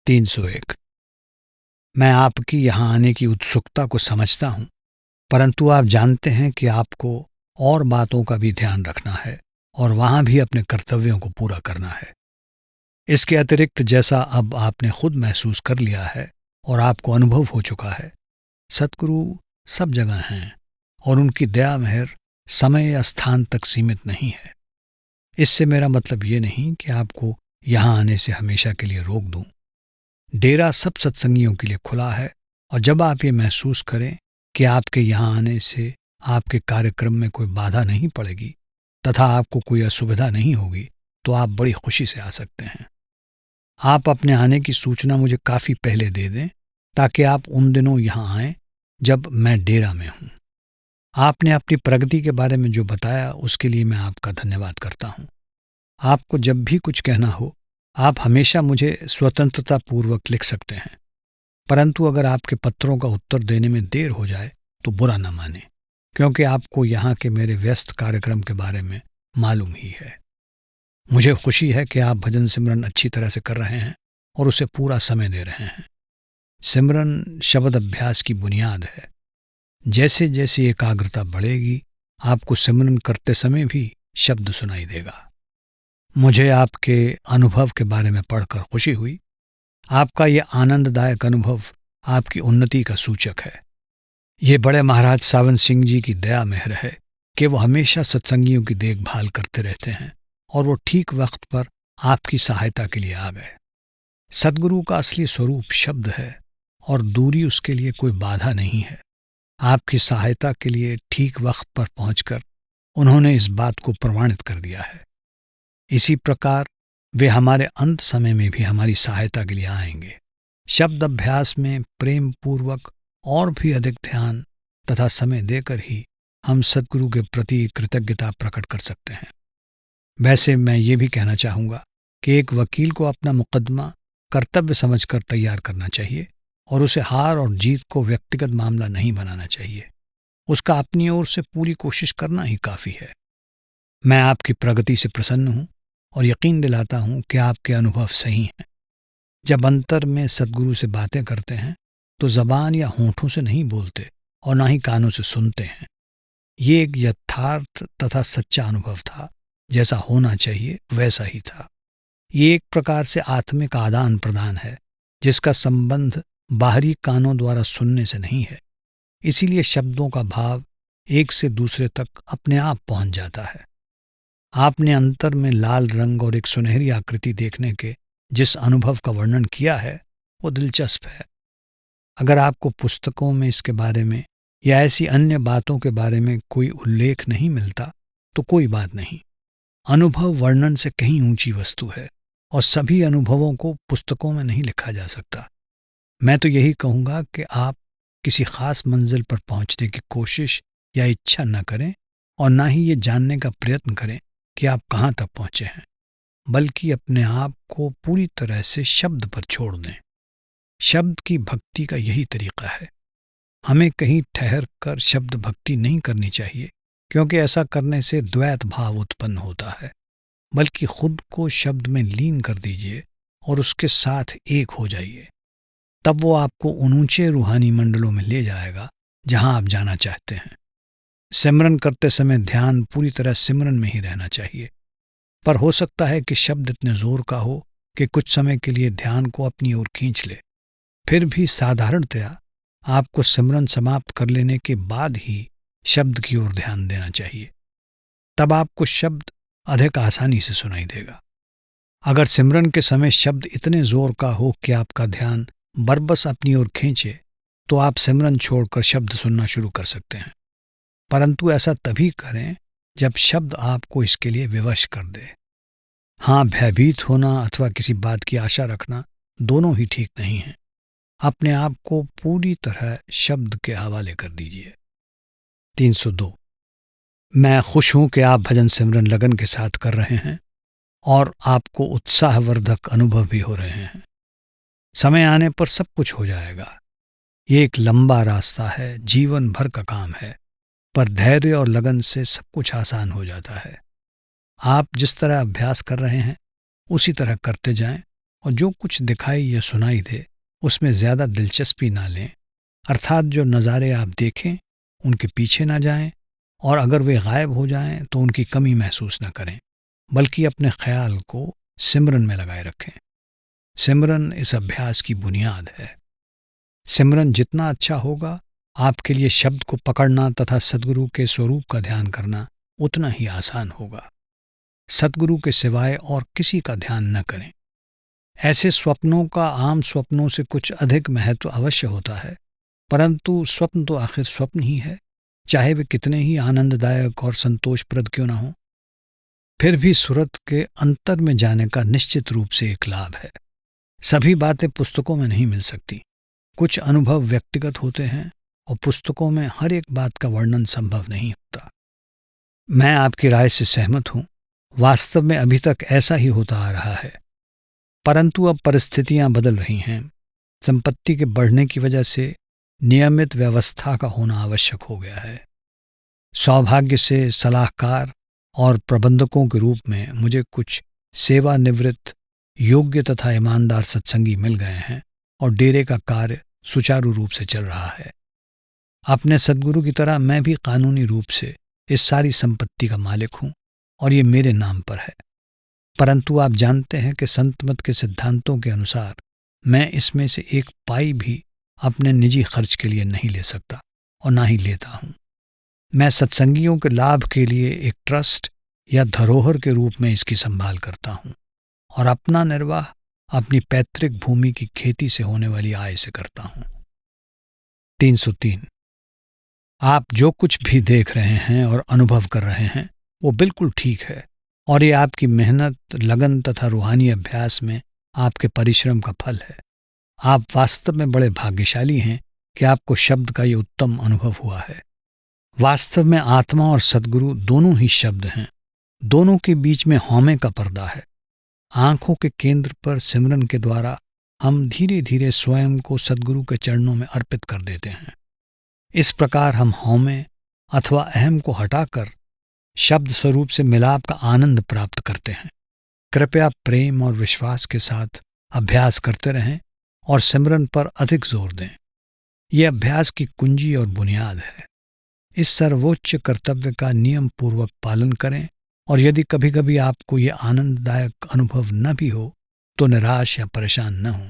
301। मैं आपकी यहाँ आने की उत्सुकता को समझता हूँ, परंतु आप जानते हैं कि आपको और बातों का भी ध्यान रखना है और वहाँ भी अपने कर्तव्यों को पूरा करना है। इसके अतिरिक्त, जैसा अब आपने खुद महसूस कर लिया है और आपको अनुभव हो चुका है, सद्गुरु सब जगह हैं और उनकी दया मेहर समय या स्थान तक सीमित नहीं है। इससे मेरा मतलब ये नहीं कि आपको यहाँ आने से हमेशा के लिए रोक दूं। डेरा सब सत्संगियों के लिए खुला है और जब आप ये महसूस करें कि आपके यहाँ आने से आपके कार्यक्रम में कोई बाधा नहीं पड़ेगी तथा आपको कोई असुविधा नहीं होगी, तो आप बड़ी खुशी से आ सकते हैं। आप अपने आने की सूचना मुझे काफ़ी पहले दे दें ताकि आप उन दिनों यहाँ आएं जब मैं डेरा में हूँ। आपने अपनी प्रगति के बारे में जो बताया उसके लिए मैं आपका धन्यवाद करता हूँ। आपको जब भी कुछ कहना हो, आप हमेशा मुझे स्वतंत्रता पूर्वक लिख सकते हैं, परंतु अगर आपके पत्रों का उत्तर देने में देर हो जाए तो बुरा न माने, क्योंकि आपको यहाँ के मेरे व्यस्त कार्यक्रम के बारे में मालूम ही है। मुझे खुशी है कि आप भजन सिमरन अच्छी तरह से कर रहे हैं और उसे पूरा समय दे रहे हैं। सिमरन शब्द अभ्यास की बुनियाद है। जैसे जैसे एकाग्रता बढ़ेगी, आपको सिमरन करते समय भी शब्द सुनाई देगा। मुझे आपके अनुभव के बारे में पढ़कर खुशी हुई। आपका ये आनंददायक अनुभव आपकी उन्नति का सूचक है। ये बड़े महाराज सावन सिंह जी की दया मेहर है कि वो हमेशा सत्संगियों की देखभाल करते रहते हैं और वो ठीक वक्त पर आपकी सहायता के लिए आ गए। सद्गुरु का असली स्वरूप शब्द है और दूरी उसके लिए कोई बाधा नहीं है। आपकी सहायता के लिए ठीक वक्त पर पहुंचकर उन्होंने इस बात को प्रमाणित कर दिया है। इसी प्रकार वे हमारे अंत समय में भी हमारी सहायता के लिए आएंगे। शब्द अभ्यास में प्रेम पूर्वक और भी अधिक ध्यान तथा समय देकर ही हम सद्गुरु के प्रति कृतज्ञता प्रकट कर सकते हैं। वैसे मैं ये भी कहना चाहूँगा कि एक वकील को अपना मुकदमा कर्तव्य समझकर तैयार करना चाहिए और उसे हार और जीत को व्यक्तिगत मामला नहीं बनाना चाहिए। उसका अपनी ओर से पूरी कोशिश करना ही काफ़ी है। मैं आपकी प्रगति से प्रसन्न हूँ और यकीन दिलाता हूँ कि आपके अनुभव सही हैं। जब अंतर में सद्गुरु से बातें करते हैं तो जबान या होंठों से नहीं बोलते और ना ही कानों से सुनते हैं। ये एक यथार्थ तथा सच्चा अनुभव था। जैसा होना चाहिए वैसा ही था। ये एक प्रकार से आत्मिक आदान प्रदान है जिसका संबंध बाहरी कानों द्वारा सुनने से नहीं है। इसीलिए शब्दों का भाव एक से दूसरे तक अपने आप पहुंच जाता है। आपने अंतर में लाल रंग और एक सुनहरी आकृति देखने के जिस अनुभव का वर्णन किया है वो दिलचस्प है। अगर आपको पुस्तकों में इसके बारे में या ऐसी अन्य बातों के बारे में कोई उल्लेख नहीं मिलता तो कोई बात नहीं। अनुभव वर्णन से कहीं ऊंची वस्तु है और सभी अनुभवों को पुस्तकों में नहीं लिखा जा सकता। मैं तो यही कहूँगा कि आप किसी खास मंजिल पर पहुंचने की कोशिश या इच्छा न करें और ना ही ये जानने का प्रयत्न करें कि आप कहाँ तक पहुँचे हैं, बल्कि अपने आप को पूरी तरह से शब्द पर छोड़ दें। शब्द की भक्ति का यही तरीका है। हमें कहीं ठहर कर शब्द भक्ति नहीं करनी चाहिए, क्योंकि ऐसा करने से द्वैत भाव उत्पन्न होता है। बल्कि खुद को शब्द में लीन कर दीजिए और उसके साथ एक हो जाइए। तब वो आपको उन ऊंचे रूहानी मंडलों में ले जाएगा जहां आप जाना चाहते हैं। सिमरन करते समय ध्यान पूरी तरह सिमरन में ही रहना चाहिए, पर हो सकता है कि शब्द इतने जोर का हो कि कुछ समय के लिए ध्यान को अपनी ओर खींच ले। फिर भी साधारणतया आपको सिमरन समाप्त कर लेने के बाद ही शब्द की ओर ध्यान देना चाहिए। तब आपको शब्द अधिक आसानी से सुनाई देगा। अगर सिमरन के समय शब्द इतने जोर का हो कि आपका ध्यान बरबस अपनी ओर खींचे, तो आप सिमरन छोड़कर शब्द सुनना शुरू कर सकते हैं। परंतु ऐसा तभी करें जब शब्द आपको इसके लिए विवश कर दे। हाँ, भयभीत होना अथवा किसी बात की आशा रखना दोनों ही ठीक नहीं है। अपने आप को पूरी तरह शब्द के हवाले कर दीजिए। 302। मैं खुश हूं कि आप भजन सिमरन लगन के साथ कर रहे हैं और आपको उत्साहवर्धक अनुभव भी हो रहे हैं। समय आने पर सब कुछ हो जाएगा। ये एक लंबा रास्ता है, जीवन भर का काम है, पर धैर्य और लगन से सब कुछ आसान हो जाता है। आप जिस तरह अभ्यास कर रहे हैं उसी तरह करते जाएं और जो कुछ दिखाई या सुनाई दे उसमें ज़्यादा दिलचस्पी ना लें, अर्थात जो नज़ारे आप देखें उनके पीछे ना जाएं, और अगर वे गायब हो जाएं तो उनकी कमी महसूस न करें, बल्कि अपने ख्याल को सिमरन में लगाए रखें। सिमरन इस अभ्यास की बुनियाद है। सिमरन जितना अच्छा होगा, आपके लिए शब्द को पकड़ना तथा सद्गुरु के स्वरूप का ध्यान करना उतना ही आसान होगा। सद्गुरु के सिवाय और किसी का ध्यान न करें। ऐसे स्वप्नों का आम स्वप्नों से कुछ अधिक महत्व अवश्य होता है, परंतु स्वप्न तो आखिर स्वप्न ही है, चाहे वे कितने ही आनंददायक और संतोषप्रद क्यों न हो। फिर भी सूरत के अंतर में जाने का निश्चित रूप से एक लाभ है। सभी बातें पुस्तकों में नहीं मिल सकती। कुछ अनुभव व्यक्तिगत होते हैं और पुस्तकों में हर एक बात का वर्णन संभव नहीं होता। मैं आपकी राय से सहमत हूँ। वास्तव में अभी तक ऐसा ही होता आ रहा है, परंतु अब परिस्थितियां बदल रही हैं। संपत्ति के बढ़ने की वजह से नियमित व्यवस्था का होना आवश्यक हो गया है। सौभाग्य से सलाहकार और प्रबंधकों के रूप में मुझे कुछ सेवानिवृत्त योग्य तथा ईमानदार सत्संगी मिल गए हैं और डेरे का कार्य सुचारू रूप से चल रहा है। अपने सद्गुरु की तरह मैं भी कानूनी रूप से इस सारी संपत्ति का मालिक हूँ और ये मेरे नाम पर है, परंतु आप जानते हैं कि संत मत के सिद्धांतों के अनुसार मैं इसमें से एक पाई भी अपने निजी खर्च के लिए नहीं ले सकता और ना ही लेता हूँ। मैं सत्संगियों के लाभ के लिए एक ट्रस्ट या धरोहर के रूप में इसकी संभाल करता हूँ और अपना निर्वाह अपनी पैतृक भूमि की खेती से होने वाली आय से करता हूँ। 303। आप जो कुछ भी देख रहे हैं और अनुभव कर रहे हैं वो बिल्कुल ठीक है, और ये आपकी मेहनत, लगन तथा रूहानी अभ्यास में आपके परिश्रम का फल है। आप वास्तव में बड़े भाग्यशाली हैं कि आपको शब्द का ये उत्तम अनुभव हुआ है। वास्तव में आत्मा और सद्गुरु दोनों ही शब्द हैं। दोनों के बीच में हौमे का पर्दा है। आंखों के केंद्र पर सिमरन के द्वारा हम धीरे धीरे स्वयं को सद्गुरु के चरणों में अर्पित कर देते हैं। इस प्रकार हम हौमे अथवा अहम को हटाकर शब्द स्वरूप से मिलाप का आनंद प्राप्त करते हैं। कृपया प्रेम और विश्वास के साथ अभ्यास करते रहें और सिमरन पर अधिक जोर दें। यह अभ्यास की कुंजी और बुनियाद है। इस सर्वोच्च कर्तव्य का नियम पूर्वक पालन करें, और यदि कभी कभी आपको ये आनंददायक अनुभव न भी हो तो निराश या परेशान न हो।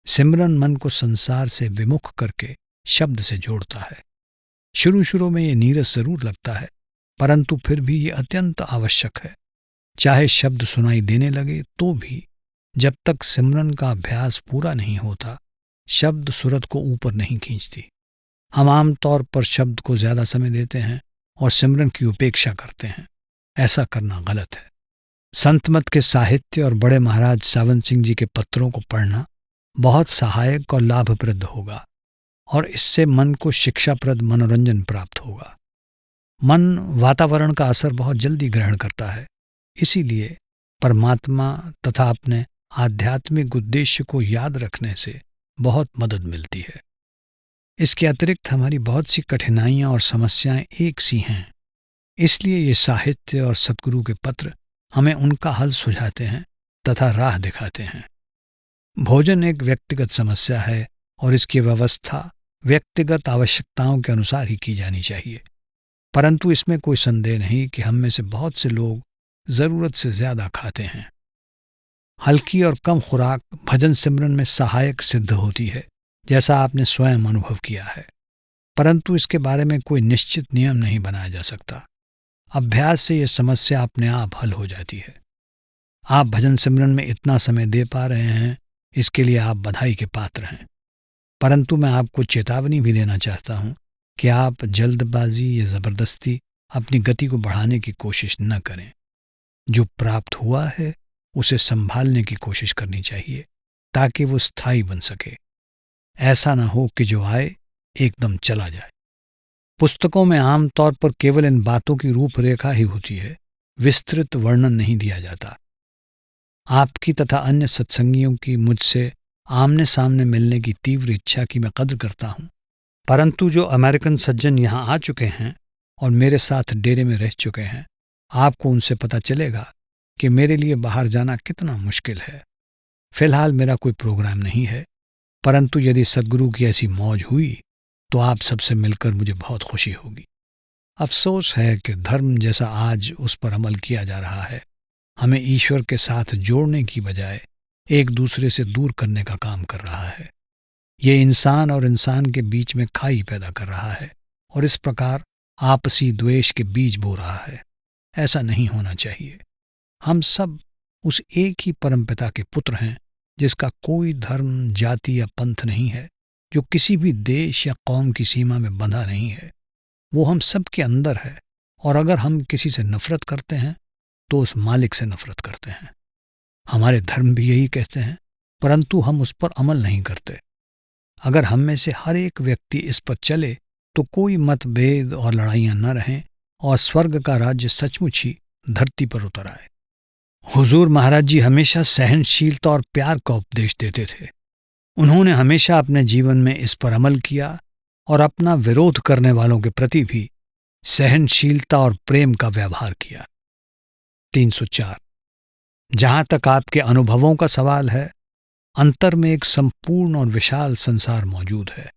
सिमरन मन को संसार से विमुख करके शब्द से जोड़ता है। शुरू शुरू में ये नीरस जरूर लगता है, परंतु फिर भी ये अत्यंत आवश्यक है। चाहे शब्द सुनाई देने लगे तो भी जब तक सिमरन का अभ्यास पूरा नहीं होता, शब्द सूरत को ऊपर नहीं खींचती। हम आमतौर पर शब्द को ज्यादा समय देते हैं और सिमरन की उपेक्षा करते हैं। ऐसा करना गलत है। संत मत के साहित्य और बड़े महाराज सावंत सिंह जी के पत्रों को पढ़ना बहुत सहायक और लाभप्रद होगा, और इससे मन को शिक्षाप्रद मनोरंजन प्राप्त होगा। मन वातावरण का असर बहुत जल्दी ग्रहण करता है, इसीलिए परमात्मा तथा अपने आध्यात्मिक उद्देश्य को याद रखने से बहुत मदद मिलती है। इसके अतिरिक्त हमारी बहुत सी कठिनाइयां और समस्याएं एक सी हैं, इसलिए ये साहित्य और सद्गुरु के पत्र हमें उनका हल सुझाते हैं तथा राह दिखाते हैं। भोजन एक व्यक्तिगत समस्या है और इसकी व्यवस्था व्यक्तिगत आवश्यकताओं के अनुसार ही की जानी चाहिए, परंतु इसमें कोई संदेह नहीं कि हम में से बहुत से लोग जरूरत से ज्यादा खाते हैं। हल्की और कम खुराक भजन सिमरन में सहायक सिद्ध होती है, जैसा आपने स्वयं अनुभव किया है, परंतु इसके बारे में कोई निश्चित नियम नहीं बनाया जा सकता। अभ्यास से यह समस्या अपने आप हल हो जाती है। आप भजन सिमरन में इतना समय दे पा रहे हैं, इसके लिए आप बधाई के पात्र हैं, परंतु मैं आपको चेतावनी भी देना चाहता हूं कि आप जल्दबाजी या जबरदस्ती अपनी गति को बढ़ाने की कोशिश न करें। जो प्राप्त हुआ है उसे संभालने की कोशिश करनी चाहिए ताकि वो स्थायी बन सके। ऐसा ना हो कि जो आए एकदम चला जाए। पुस्तकों में आमतौर पर केवल इन बातों की रूपरेखा ही होती है, विस्तृत वर्णन नहीं दिया जाता। आपकी तथा अन्य सत्संगियों की मुझसे आमने सामने मिलने की तीव्र इच्छा की मैं कद्र करता हूँ, परंतु जो अमेरिकन सज्जन यहाँ आ चुके हैं और मेरे साथ डेरे में रह चुके हैं, आपको उनसे पता चलेगा कि मेरे लिए बाहर जाना कितना मुश्किल है। फिलहाल मेरा कोई प्रोग्राम नहीं है, परंतु यदि सद्गुरु की ऐसी मौज हुई तो आप सबसे मिलकर मुझे बहुत खुशी होगी। अफसोस है कि धर्म जैसा आज उस पर अमल किया जा रहा है, हमें ईश्वर के साथ जोड़ने की बजाय एक दूसरे से दूर करने का काम कर रहा है। ये इंसान और इंसान के बीच में खाई पैदा कर रहा है और इस प्रकार आपसी द्वेष के बीज बो रहा है। ऐसा नहीं होना चाहिए। हम सब उस एक ही परमपिता के पुत्र हैं, जिसका कोई धर्म, जाति या पंथ नहीं है, जो किसी भी देश या कौम की सीमा में बंधा नहीं है। वो हम सब के अंदर है, और अगर हम किसी से नफरत करते हैं तो उस मालिक से नफरत करते हैं। हमारे धर्म भी यही कहते हैं, परंतु हम उस पर अमल नहीं करते। अगर हम में से हर एक व्यक्ति इस पर चले तो कोई मतभेद और लड़ाइयां न रहें और स्वर्ग का राज्य सचमुच ही धरती पर उतर आए। हुजूर महाराज जी हमेशा सहनशीलता और प्यार का उपदेश देते थे। उन्होंने हमेशा अपने जीवन में इस पर अमल किया और अपना विरोध करने वालों के प्रति भी सहनशीलता और प्रेम का व्यवहार किया। 304। जहां तक आपके अनुभवों का सवाल है, अंतर में एक संपूर्ण और विशाल संसार मौजूद है।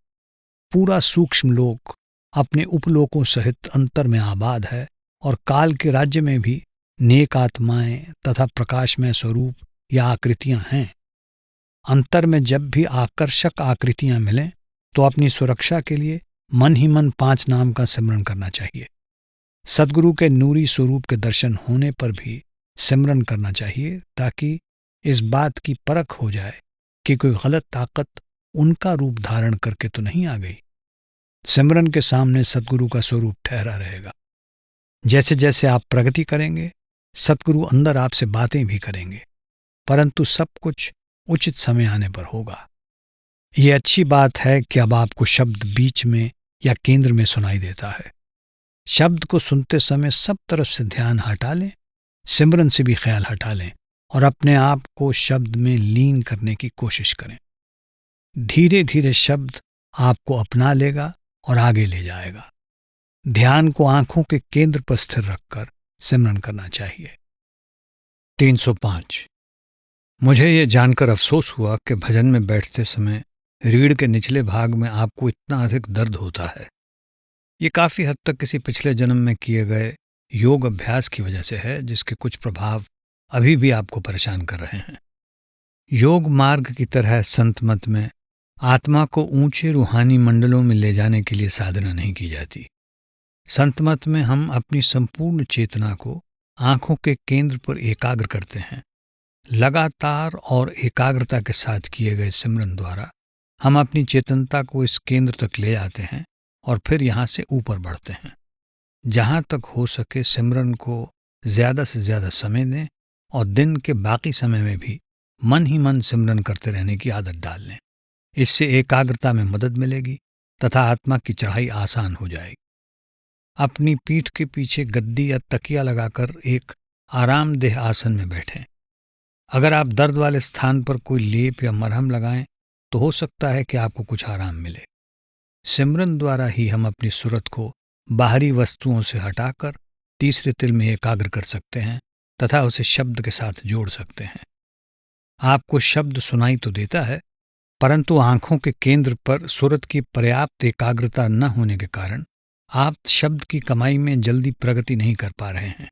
पूरा सूक्ष्म लोक अपने उपलोकों सहित अंतर में आबाद है और काल के राज्य में भी नेक आत्माएं तथा प्रकाशमय स्वरूप या आकृतियां हैं। अंतर में जब भी आकर्षक आकृतियां मिलें तो अपनी सुरक्षा के लिए मन ही मन 5 नाम का सिमरन करना चाहिए। सद्गुरु के नूरी स्वरूप के दर्शन होने पर भी सिमरन करना चाहिए, ताकि इस बात की परख हो जाए कि कोई गलत ताकत उनका रूप धारण करके तो नहीं आ गई। सिमरन के सामने सद्गुरु का स्वरूप ठहरा रहेगा। जैसे जैसे आप प्रगति करेंगे, सद्गुरु अंदर आपसे बातें भी करेंगे, परंतु सब कुछ उचित समय आने पर होगा। ये अच्छी बात है कि अब आपको शब्द बीच में या केंद्र में सुनाई देता है। शब्द को सुनते समय सब तरफ से ध्यान हटा लें, सिमरन से भी ख्याल हटा लें और अपने आप को शब्द में लीन करने की कोशिश करें। धीरे धीरे शब्द आपको अपना लेगा और आगे ले जाएगा। ध्यान को आंखों के केंद्र पर स्थिर रखकर सिमरन करना चाहिए। 305। मुझे ये जानकर अफसोस हुआ कि भजन में बैठते समय रीढ़ के निचले भाग में आपको इतना अधिक दर्द होता है। ये काफ़ी हद तक किसी पिछले जन्म में किए गए योग अभ्यास की वजह से है, जिसके कुछ प्रभाव अभी भी आपको परेशान कर रहे हैं। योग मार्ग की तरह संत मत में आत्मा को ऊंचे रूहानी मंडलों में ले जाने के लिए साधना नहीं की जाती। संत मत में हम अपनी संपूर्ण चेतना को आंखों के केंद्र पर एकाग्र करते हैं। लगातार और एकाग्रता के साथ किए गए सिमरन द्वारा हम अपनी चेतनता को इस केंद्र तक ले आते हैं और फिर यहाँ से ऊपर बढ़ते हैं। जहाँ तक हो सके सिमरन को ज़्यादा से ज़्यादा समय दें और दिन के बाकी समय में भी मन ही मन सिमरन करते रहने की आदत डाल लें। इससे एकाग्रता में मदद मिलेगी तथा आत्मा की चढ़ाई आसान हो जाएगी। अपनी पीठ के पीछे गद्दी या तकिया लगाकर एक आरामदेह आसन में बैठें। अगर आप दर्द वाले स्थान पर कोई लेप या मरहम लगाएं तो हो सकता है कि आपको कुछ आराम मिले। सिमरन द्वारा ही हम अपनी सुरत को बाहरी वस्तुओं से हटाकर तीसरे तिल में एकाग्र कर सकते हैं तथा उसे शब्द के साथ जोड़ सकते हैं। आपको शब्द सुनाई तो देता है, परंतु आंखों के केंद्र पर सुरत की पर्याप्त एकाग्रता न होने के कारण आप शब्द की कमाई में जल्दी प्रगति नहीं कर पा रहे हैं।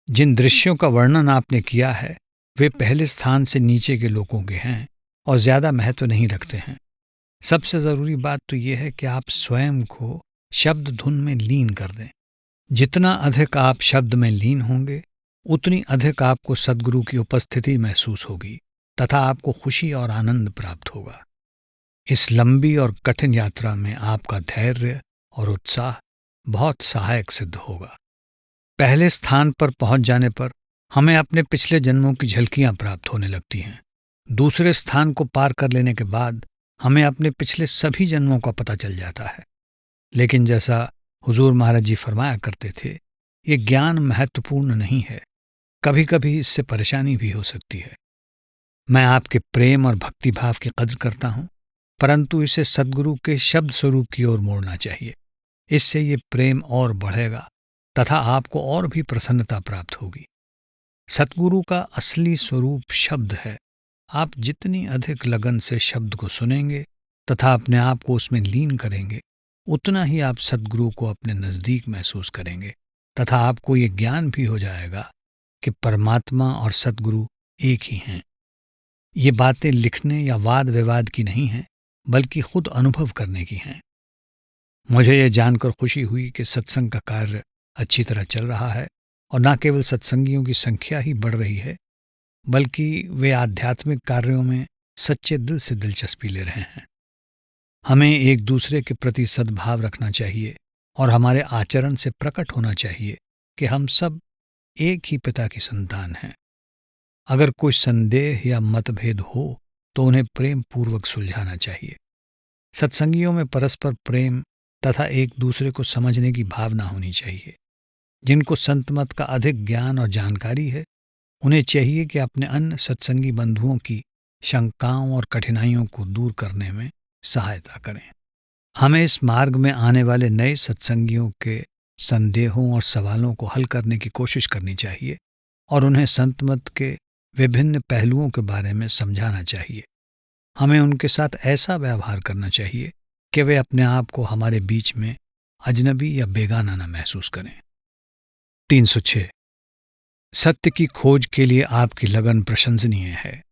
जिन दृश्यों का वर्णन आपने किया है वे पहले स्थान से नीचे के लोगों के हैं और ज्यादा महत्व नहीं रखते हैं। सबसे जरूरी बात तो यह है कि आप स्वयं को शब्द धुन में लीन कर दें। जितना अधिक आप शब्द में लीन होंगे, उतनी अधिक आपको सद्गुरु की उपस्थिति महसूस होगी तथा आपको खुशी और आनंद प्राप्त होगा। इस लंबी और कठिन यात्रा में आपका धैर्य और उत्साह बहुत सहायक सिद्ध होगा। पहले स्थान पर पहुंच जाने पर हमें अपने पिछले जन्मों की झलकियां प्राप्त होने लगती हैं। दूसरे स्थान को पार कर लेने के बाद हमें अपने पिछले सभी जन्मों का पता चल जाता है। लेकिन जैसा हुजूर महाराज जी फरमाया करते थे, ये ज्ञान महत्वपूर्ण नहीं है, कभी कभी इससे परेशानी भी हो सकती है। मैं आपके प्रेम और भक्ति भाव की कद्र करता हूं, परंतु इसे सद्गुरु के शब्द स्वरूप की ओर मोड़ना चाहिए। इससे ये प्रेम और बढ़ेगा तथा आपको और भी प्रसन्नता प्राप्त होगी। सद्गुरु का असली स्वरूप शब्द है आप जितनी अधिक लगन से शब्द को सुनेंगे तथा अपने आप को उसमें लीन करेंगे, उतना ही आप सद्गुरु को अपने नज़दीक महसूस करेंगे तथा आपको ये ज्ञान भी हो जाएगा कि परमात्मा और सद्गुरु एक ही हैं। ये बातें लिखने या वाद विवाद की नहीं हैं, बल्कि खुद अनुभव करने की हैं। मुझे ये जानकर खुशी हुई कि सत्संग का कार्य अच्छी तरह चल रहा है और न केवल सत्संगियों की संख्या ही बढ़ रही है, बल्कि वे आध्यात्मिक कार्यों में सच्चे दिल से दिलचस्पी ले रहे हैं। हमें एक दूसरे के प्रति सद्भाव रखना चाहिए और हमारे आचरण से प्रकट होना चाहिए कि हम सब एक ही पिता की संतान हैं। अगर कोई संदेह या मतभेद हो तो उन्हें प्रेम पूर्वक सुलझाना चाहिए। सत्संगियों में परस्पर प्रेम तथा एक दूसरे को समझने की भावना होनी चाहिए। जिनको संत मत का अधिक ज्ञान और जानकारी है, उन्हें चाहिए कि अपने अन्य सत्संगी बंधुओं की शंकाओं और कठिनाइयों को दूर करने में सहायता करें। हमें इस मार्ग में आने वाले नए सत्संगियों के संदेहों और सवालों को हल करने की कोशिश करनी चाहिए और उन्हें संत मत के विभिन्न पहलुओं के बारे में समझाना चाहिए। हमें उनके साथ ऐसा व्यवहार करना चाहिए कि वे अपने आप को हमारे बीच में अजनबी या बेगाना न महसूस करें। 306। सत्य की खोज के लिए आपकी लगन प्रशंसनीय है,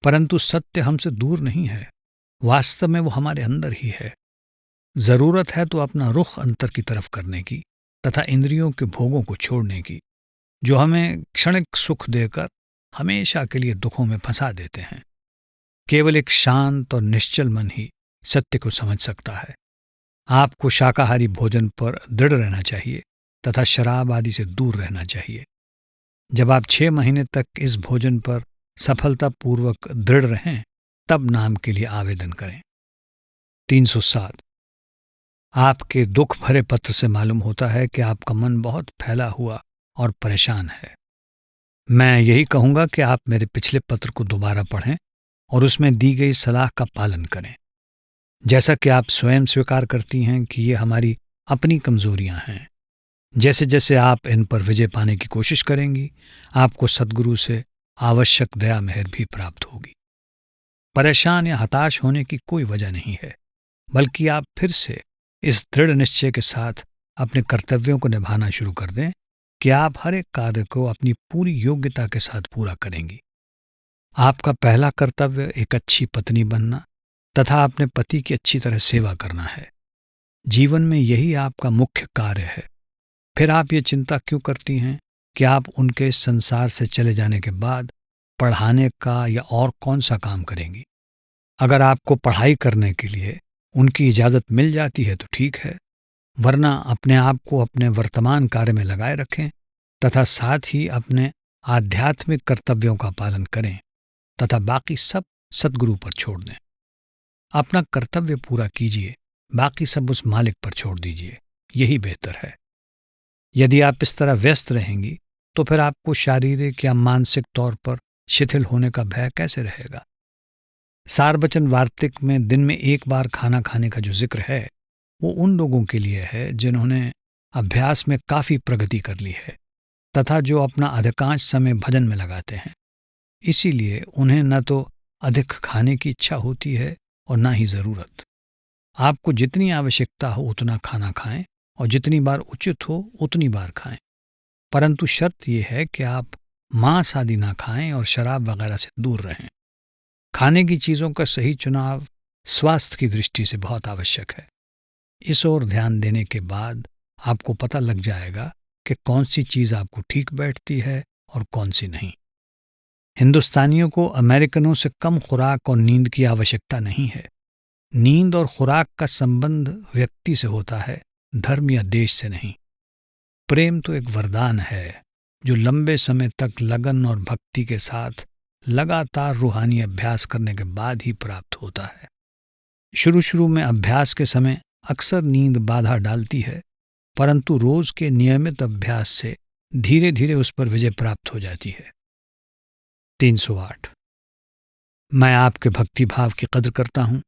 परंतु सत्य हमसे दूर नहीं है। वास्तव में वो हमारे अंदर ही है। जरूरत है तो अपना रुख अंतर की तरफ करने की तथा इंद्रियों के भोगों को छोड़ने की, जो हमें क्षणिक सुख देकर हमेशा के लिए दुखों में फंसा देते हैं। केवल एक शांत और निश्चल मन ही सत्य को समझ सकता है। आपको शाकाहारी भोजन पर दृढ़ रहना चाहिए तथा शराब आदि से दूर रहना चाहिए। जब आप 6 महीने तक इस भोजन पर सफलतापूर्वक दृढ़ रहें, तब नाम के लिए आवेदन करें। 307। आपके दुख भरे पत्र से मालूम होता है कि आपका मन बहुत फैला हुआ और परेशान है। मैं यही कहूंगा कि आप मेरे पिछले पत्र को दोबारा पढ़ें और उसमें दी गई सलाह का पालन करें। जैसा कि आप स्वयं स्वीकार करती हैं कि ये हमारी अपनी कमजोरियां हैं, जैसे जैसे आप इन पर विजय पाने की कोशिश करेंगी, आपको सद्गुरु से आवश्यक दया मेहर भी प्राप्त होगी। परेशान या हताश होने की कोई वजह नहीं है, बल्कि आप फिर से इस दृढ़ निश्चय के साथ अपने कर्तव्यों को निभाना शुरू कर दें कि आप हर एक कार्य को अपनी पूरी योग्यता के साथ पूरा करेंगी। आपका पहला कर्तव्य एक अच्छी पत्नी बनना तथा अपने पति की अच्छी तरह सेवा करना है। जीवन में यही आपका मुख्य कार्य है। फिर आप ये चिंता क्यों करती हैं कि आप उनके इस संसार से चले जाने के बाद पढ़ाने का या और कौन सा काम करेंगी? अगर आपको पढ़ाई करने के लिए उनकी इजाज़त मिल जाती है तो ठीक है, वरना अपने आप को अपने वर्तमान कार्य में लगाए रखें तथा साथ ही अपने आध्यात्मिक कर्तव्यों का पालन करें तथा बाकी सब सद्गुरु पर छोड़ दें। अपना कर्तव्य पूरा कीजिए, बाकी सब उस मालिक पर छोड़ दीजिए, यही बेहतर है। यदि आप इस तरह व्यस्त रहेंगी तो फिर आपको शारीरिक या मानसिक तौर पर शिथिल होने का भय कैसे रहेगा? सारवचन वार्तिक में दिन में एक बार खाना खाने का जो जिक्र है, वो उन लोगों के लिए है जिन्होंने अभ्यास में काफी प्रगति कर ली है तथा जो अपना अधिकांश समय भजन में लगाते हैं। इसीलिए उन्हें न तो अधिक खाने की इच्छा होती है और न ही जरूरत। आपको जितनी आवश्यकता हो उतना खाना खाएं और जितनी बार उचित हो उतनी बार खाएं, परंतु शर्त यह है कि आप मांस आदि ना खाएं और शराब वगैरह से दूर रहें। खाने की चीज़ों का सही चुनाव स्वास्थ्य की दृष्टि से बहुत आवश्यक है। इस ओर ध्यान देने के बाद आपको पता लग जाएगा कि कौन सी चीज़ आपको ठीक बैठती है और कौन सी नहीं। हिंदुस्तानियों को अमेरिकनों से कम खुराक और नींद की आवश्यकता नहीं है। नींद और खुराक का संबंध व्यक्ति से होता है, धर्म या देश से नहीं। प्रेम तो एक वरदान है जो लंबे समय तक लगन और भक्ति के साथ लगातार रूहानी अभ्यास करने के बाद ही प्राप्त होता है। शुरू शुरू में अभ्यास के समय अक्सर नींद बाधा डालती है, परंतु रोज के नियमित अभ्यास से धीरे धीरे उस पर विजय प्राप्त हो जाती है। 308। मैं आपके भक्ति भाव की कद्र करता हूं।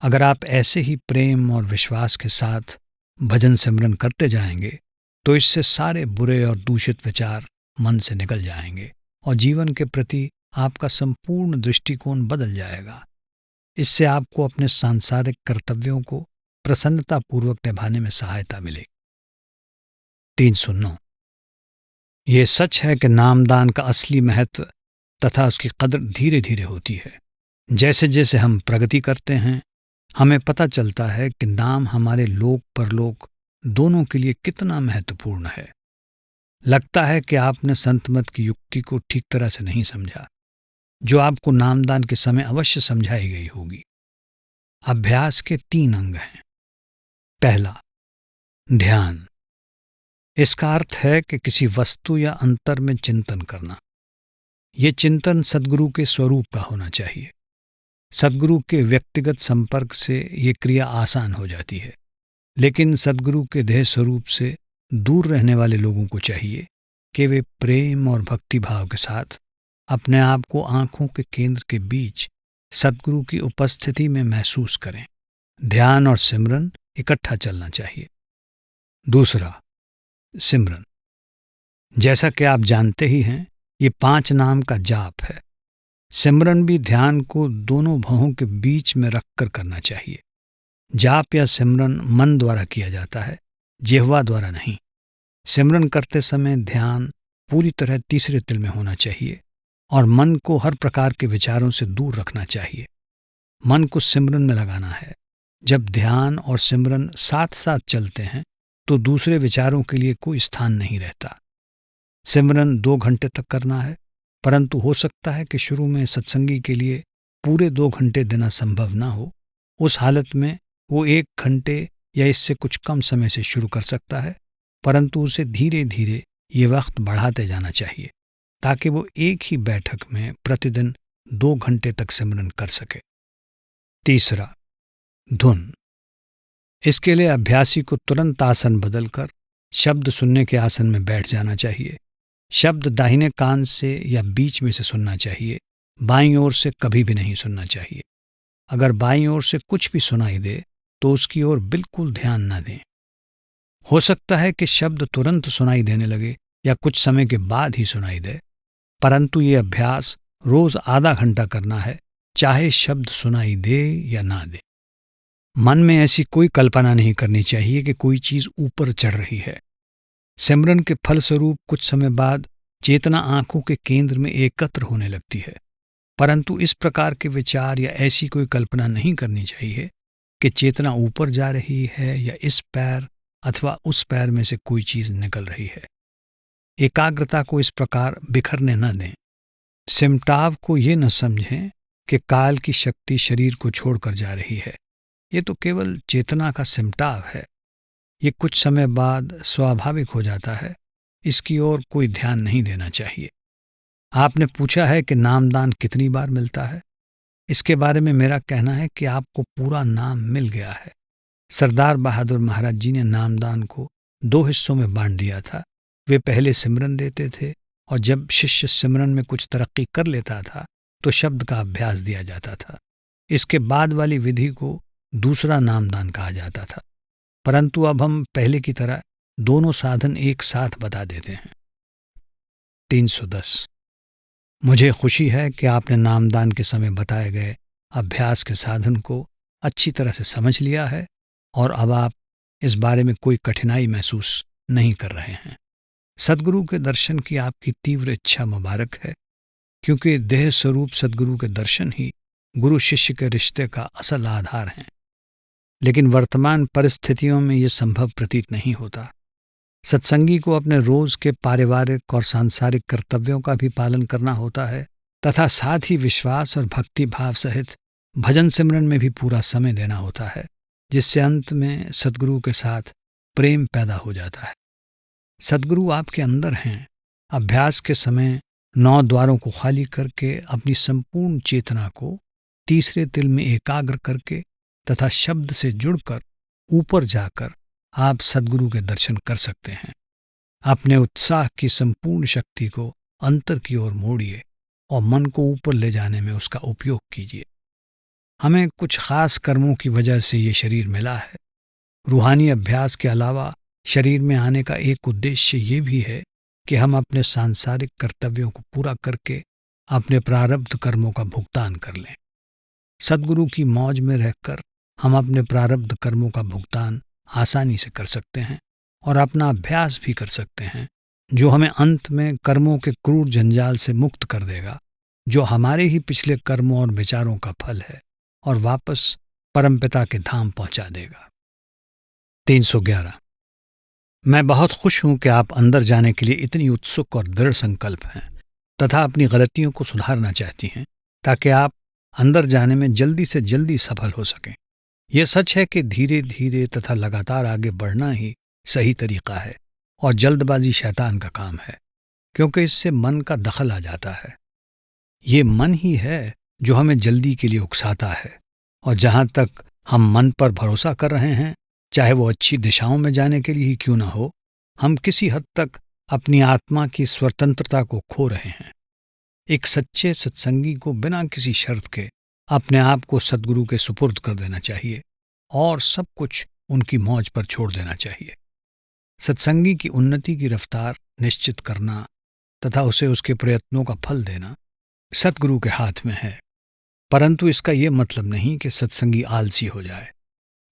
अगर आप ऐसे ही प्रेम और विश्वास के साथ भजन सिमरन करते जाएंगे तो इससे सारे बुरे और दूषित विचार मन से निकल जाएंगे और जीवन के प्रति आपका संपूर्ण दृष्टिकोण बदल जाएगा। इससे आपको अपने सांसारिक कर्तव्यों को प्रसन्नतापूर्वक निभाने में सहायता मिलेगी। 309। ये सच है कि नामदान का असली महत्व तथा उसकी कदर धीरे धीरे होती है। जैसे जैसे हम प्रगति करते हैं, हमें पता चलता है कि नाम हमारे लोक परलोक दोनों के लिए कितना महत्वपूर्ण है। लगता है कि आपने संतमत की युक्ति को ठीक तरह से नहीं समझा, जो आपको नामदान के समय अवश्य समझाई गई होगी। अभ्यास के 3 अंग हैं। पहला, ध्यान। इसका अर्थ है कि किसी वस्तु या अंतर में चिंतन करना। ये चिंतन सद्गुरु के स्वरूप का होना चाहिए। सद्गुरु के व्यक्तिगत संपर्क से ये क्रिया आसान हो जाती है, लेकिन सद्गुरु के देह स्वरूप से दूर रहने वाले लोगों को चाहिए कि वे प्रेम और भक्तिभाव के साथ अपने आप को आंखों के केंद्र के बीच सद्गुरु की उपस्थिति में महसूस करें। ध्यान और सिमरन इकट्ठा चलना चाहिए। दूसरा, सिमरन। जैसा कि आप जानते ही हैं, ये 5 नाम का जाप है। सिमरन भी ध्यान को दोनों भवों के बीच में रखकर करना चाहिए। जाप या सिमरन मन द्वारा किया जाता है, जिह्वा द्वारा नहीं। सिमरन करते समय ध्यान पूरी तरह तीसरे तिल में होना चाहिए और मन को हर प्रकार के विचारों से दूर रखना चाहिए। मन को सिमरन में लगाना है। जब ध्यान और सिमरन साथ साथ चलते हैं तो दूसरे विचारों के लिए कोई स्थान नहीं रहता। सिमरन 2 घंटे तक करना है, परंतु हो सकता है कि शुरू में सत्संगी के लिए पूरे 2 घंटे देना संभव ना हो। उस हालत में वो 1 घंटे या इससे कुछ कम समय से शुरू कर सकता है, परंतु उसे धीरे धीरे ये वक्त बढ़ाते जाना चाहिए ताकि वो एक ही बैठक में प्रतिदिन 2 घंटे तक सिमरन कर सके। तीसरा, धुन। इसके लिए अभ्यासी को तुरंत आसन बदलकर शब्द सुनने के आसन में बैठ जाना चाहिए। शब्द दाहिने कान से या बीच में से सुनना चाहिए, बाईं ओर से कभी भी नहीं सुनना चाहिए। अगर बाईं ओर से कुछ भी सुनाई दे तो उसकी ओर बिल्कुल ध्यान न दें। हो सकता है कि शब्द तुरंत सुनाई देने लगे या कुछ समय के बाद ही सुनाई दे, परंतु ये अभ्यास रोज आधा घंटा करना है, चाहे शब्द सुनाई दे या ना दे। मन में ऐसी कोई कल्पना नहीं करनी चाहिए कि कोई चीज ऊपर चढ़ रही है। सिमरन के फलस्वरूप कुछ समय बाद चेतना आंखों के केंद्र में एकत्र होने लगती है, परंतु इस प्रकार के विचार या ऐसी कोई कल्पना नहीं करनी चाहिए कि चेतना ऊपर जा रही है या इस पैर अथवा उस पैर में से कोई चीज निकल रही है। एकाग्रता को इस प्रकार बिखरने न दें। सिमटाव को ये न समझें कि काल की शक्ति शरीर को छोड़कर जा रही है। ये तो केवल चेतना का सिमटाव है। ये कुछ समय बाद स्वाभाविक हो जाता है। इसकी ओर कोई ध्यान नहीं देना चाहिए। आपने पूछा है कि नामदान कितनी बार मिलता है। इसके बारे में मेरा कहना है कि आपको पूरा नाम मिल गया है। सरदार बहादुर महाराज जी ने नामदान को 2 हिस्सों में बांट दिया था। वे पहले सिमरन देते थे और जब शिष्य सिमरन में कुछ तरक्की कर लेता था तो शब्द का अभ्यास दिया जाता था। इसके बाद वाली विधि को दूसरा नामदान कहा जाता था, परंतु अब हम पहले की तरह दोनों साधन एक साथ बता देते हैं। 310। मुझे खुशी है कि आपने नामदान के समय बताए गए अभ्यास के साधन को अच्छी तरह से समझ लिया है और अब आप इस बारे में कोई कठिनाई महसूस नहीं कर रहे हैं। सद्गुरु के दर्शन की आपकी तीव्र इच्छा मुबारक है, क्योंकि देह स्वरूप सद्गुरु के दर्शन ही गुरु शिष्य के रिश्ते का असल आधार हैं। लेकिन वर्तमान परिस्थितियों में ये संभव प्रतीत नहीं होता। सत्संगी को अपने रोज के पारिवारिक और सांसारिक कर्तव्यों का भी पालन करना होता है तथा साथ ही विश्वास और भक्ति भाव सहित भजन सिमरन में भी पूरा समय देना होता है, जिससे अंत में सद्गुरु के साथ प्रेम पैदा हो जाता है। सद्गुरु आपके अंदर हैं। अभ्यास के समय 9 द्वारों को खाली करके अपनी संपूर्ण चेतना को तीसरे तिल में एकाग्र करके तथा शब्द से जुड़कर ऊपर जाकर आप सद्गुरु के दर्शन कर सकते हैं। अपने उत्साह की संपूर्ण शक्ति को अंतर की ओर मोड़िए और मन को ऊपर ले जाने में उसका उपयोग कीजिए। हमें कुछ खास कर्मों की वजह से ये शरीर मिला है। रूहानी अभ्यास के अलावा शरीर में आने का एक उद्देश्य ये भी है कि हम अपने सांसारिक कर्तव्यों को पूरा करके अपने प्रारब्ध कर्मों का भुगतान कर लें। सद्गुरु की मौज में रहकर हम अपने प्रारब्ध कर्मों का भुगतान आसानी से कर सकते हैं और अपना अभ्यास भी कर सकते हैं, जो हमें अंत में कर्मों के क्रूर जंजाल से मुक्त कर देगा, जो हमारे ही पिछले कर्मों और विचारों का फल है, और वापस परमपिता के धाम पहुंचा देगा। 311। मैं बहुत खुश हूं कि आप अंदर जाने के लिए इतनी उत्सुक और दृढ़ संकल्प हैं तथा अपनी गलतियों को सुधारना चाहती हैं, ताकि आप अंदर जाने में जल्दी से जल्दी सफल हो सकें। यह सच है कि धीरे धीरे तथा लगातार आगे बढ़ना ही सही तरीका है, और जल्दबाजी शैतान का काम है, क्योंकि इससे मन का दखल आ जाता है। ये मन ही है जो हमें जल्दी के लिए उकसाता है, और जहां तक हम मन पर भरोसा कर रहे हैं, चाहे वो अच्छी दिशाओं में जाने के लिए ही क्यों ना हो, हम किसी हद तक अपनी आत्मा की स्वतंत्रता को खो रहे हैं। एक सच्चे सत्संगी को बिना किसी शर्त के अपने आप को सद्गुरु के सुपुर्द कर देना चाहिए और सब कुछ उनकी मौज पर छोड़ देना चाहिए। सत्संगी की उन्नति की रफ्तार निश्चित करना तथा उसे उसके प्रयत्नों का फल देना सद्गुरु के हाथ में है, परंतु इसका यह मतलब नहीं कि सत्संगी आलसी हो जाए।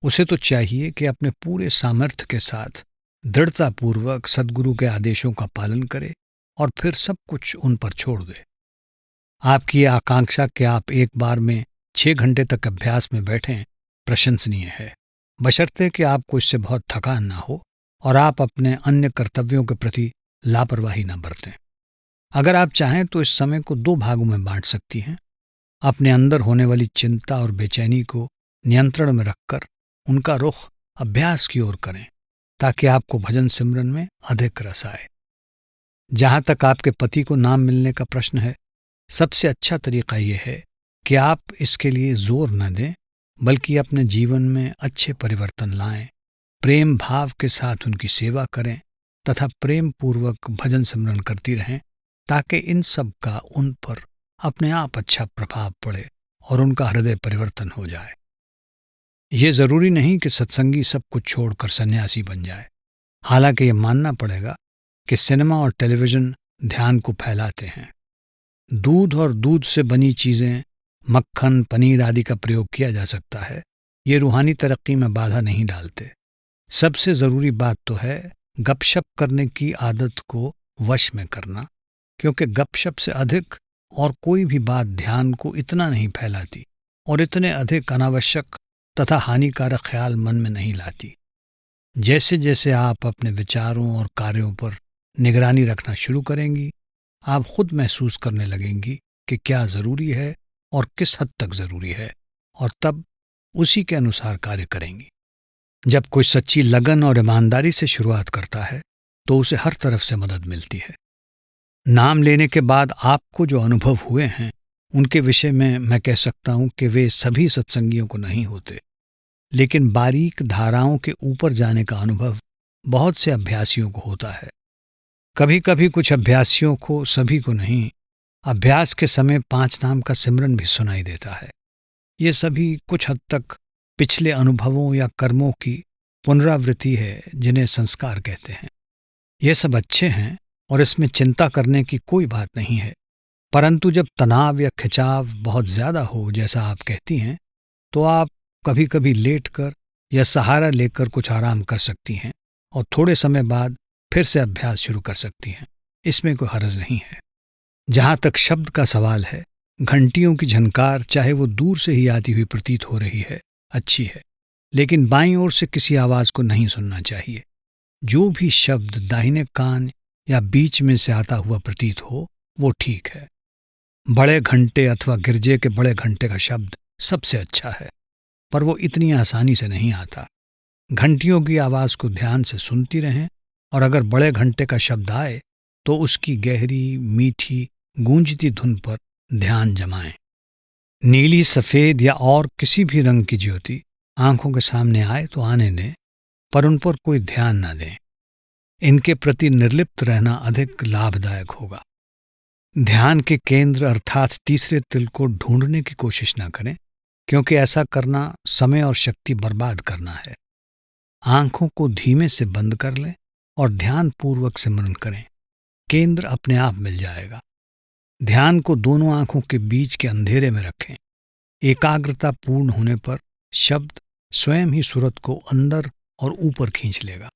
उसे तो चाहिए कि अपने पूरे सामर्थ्य के साथ दृढ़तापूर्वक सद्गुरु के आदेशों का पालन करे और फिर सब कुछ उन पर छोड़ दे। आपकी ये आकांक्षा कि आप एक बार में 6 घंटे तक अभ्यास में बैठें प्रशंसनीय है, बशर्ते कि आपको इससे बहुत थकान ना हो और आप अपने अन्य कर्तव्यों के प्रति लापरवाही न बरतें। अगर आप चाहें तो इस समय को 2 भागों में बांट सकती हैं। अपने अंदर होने वाली चिंता और बेचैनी को नियंत्रण में रखकर उनका रुख अभ्यास की ओर करें, ताकि आपको भजन सिमरन में अधिक रस आए। जहां तक आपके पति को नाम मिलने का प्रश्न है, सबसे अच्छा तरीका यह है कि आप इसके लिए जोर न दें, बल्कि अपने जीवन में अच्छे परिवर्तन लाएं, प्रेम भाव के साथ उनकी सेवा करें तथा प्रेम पूर्वक भजन सिमरन करती रहें, ताकि इन सब का उन पर अपने आप अच्छा प्रभाव पड़े और उनका हृदय परिवर्तन हो जाए। ये जरूरी नहीं कि सत्संगी सब कुछ छोड़कर सन्यासी बन जाए। हालांकि ये मानना पड़ेगा कि सिनेमा और टेलीविजन ध्यान को फैलाते हैं। दूध और दूध से बनी चीजें, मक्खन, पनीर आदि का प्रयोग किया जा सकता है। ये रूहानी तरक्की में बाधा नहीं डालते। सबसे जरूरी बात तो है गपशप करने की आदत को वश में करना, क्योंकि गपशप से अधिक और कोई भी बात ध्यान को इतना नहीं फैलाती और इतने अधिक अनावश्यक तथा हानिकारक ख्याल मन में नहीं लाती। जैसे जैसे आप अपने विचारों और कार्यों पर निगरानी रखना शुरू करेंगी, आप खुद महसूस करने लगेंगी कि क्या जरूरी है और किस हद तक जरूरी है, और तब उसी के अनुसार कार्य करेंगी। जब कोई सच्ची लगन और ईमानदारी से शुरुआत करता है तो उसे हर तरफ से मदद मिलती है। नाम लेने के बाद आपको जो अनुभव हुए हैं उनके विषय में मैं कह सकता हूं कि वे सभी सत्संगियों को नहीं होते, लेकिन बारीक धाराओं के ऊपर जाने का अनुभव बहुत से अभ्यासियों को होता है। कभी कभी कुछ अभ्यासियों को, सभी को नहीं, अभ्यास के समय 5 नाम का सिमरन भी सुनाई देता है। ये सभी कुछ हद तक पिछले अनुभवों या कर्मों की पुनरावृत्ति है, जिन्हें संस्कार कहते हैं। ये सब अच्छे हैं और इसमें चिंता करने की कोई बात नहीं है, परंतु जब तनाव या खिंचाव बहुत ज्यादा हो, जैसा आप कहती हैं, तो आप कभी कभी लेटकर या सहारा लेकर कुछ आराम कर सकती हैं और थोड़े समय बाद फिर से अभ्यास शुरू कर सकती हैं। इसमें कोई हर्ज नहीं है। जहां तक शब्द का सवाल है, घंटियों की झनकार चाहे वो दूर से ही आती हुई प्रतीत हो रही है, अच्छी है, लेकिन बाईं ओर से किसी आवाज को नहीं सुनना चाहिए। जो भी शब्द दाहिने कान या बीच में से आता हुआ प्रतीत हो वो ठीक है। बड़े घंटे अथवा गिरजे के बड़े घंटे का शब्द सबसे अच्छा है, पर वो इतनी आसानी से नहीं आता। घंटियों की आवाज को ध्यान से सुनती रहें, और अगर बड़े घंटे का शब्द आए तो उसकी गहरी, मीठी, गूंजती धुन पर ध्यान जमाएं। नीली, सफेद या और किसी भी रंग की ज्योति आंखों के सामने आए तो आने दें, पर उन पर कोई ध्यान न दें। इनके प्रति निर्लिप्त रहना अधिक लाभदायक होगा। ध्यान के केंद्र अर्थात तीसरे तिल को ढूंढने की कोशिश न करें, क्योंकि ऐसा करना समय और शक्ति बर्बाद करना है। आंखों को धीमे से बंद कर लें और ध्यान पूर्वक सिमरन करें। केंद्र अपने आप मिल जाएगा। ध्यान को दोनों आंखों के बीच के अंधेरे में रखें। एकाग्रता पूर्ण होने पर शब्द स्वयं ही सुरत को अंदर और ऊपर खींच लेगा।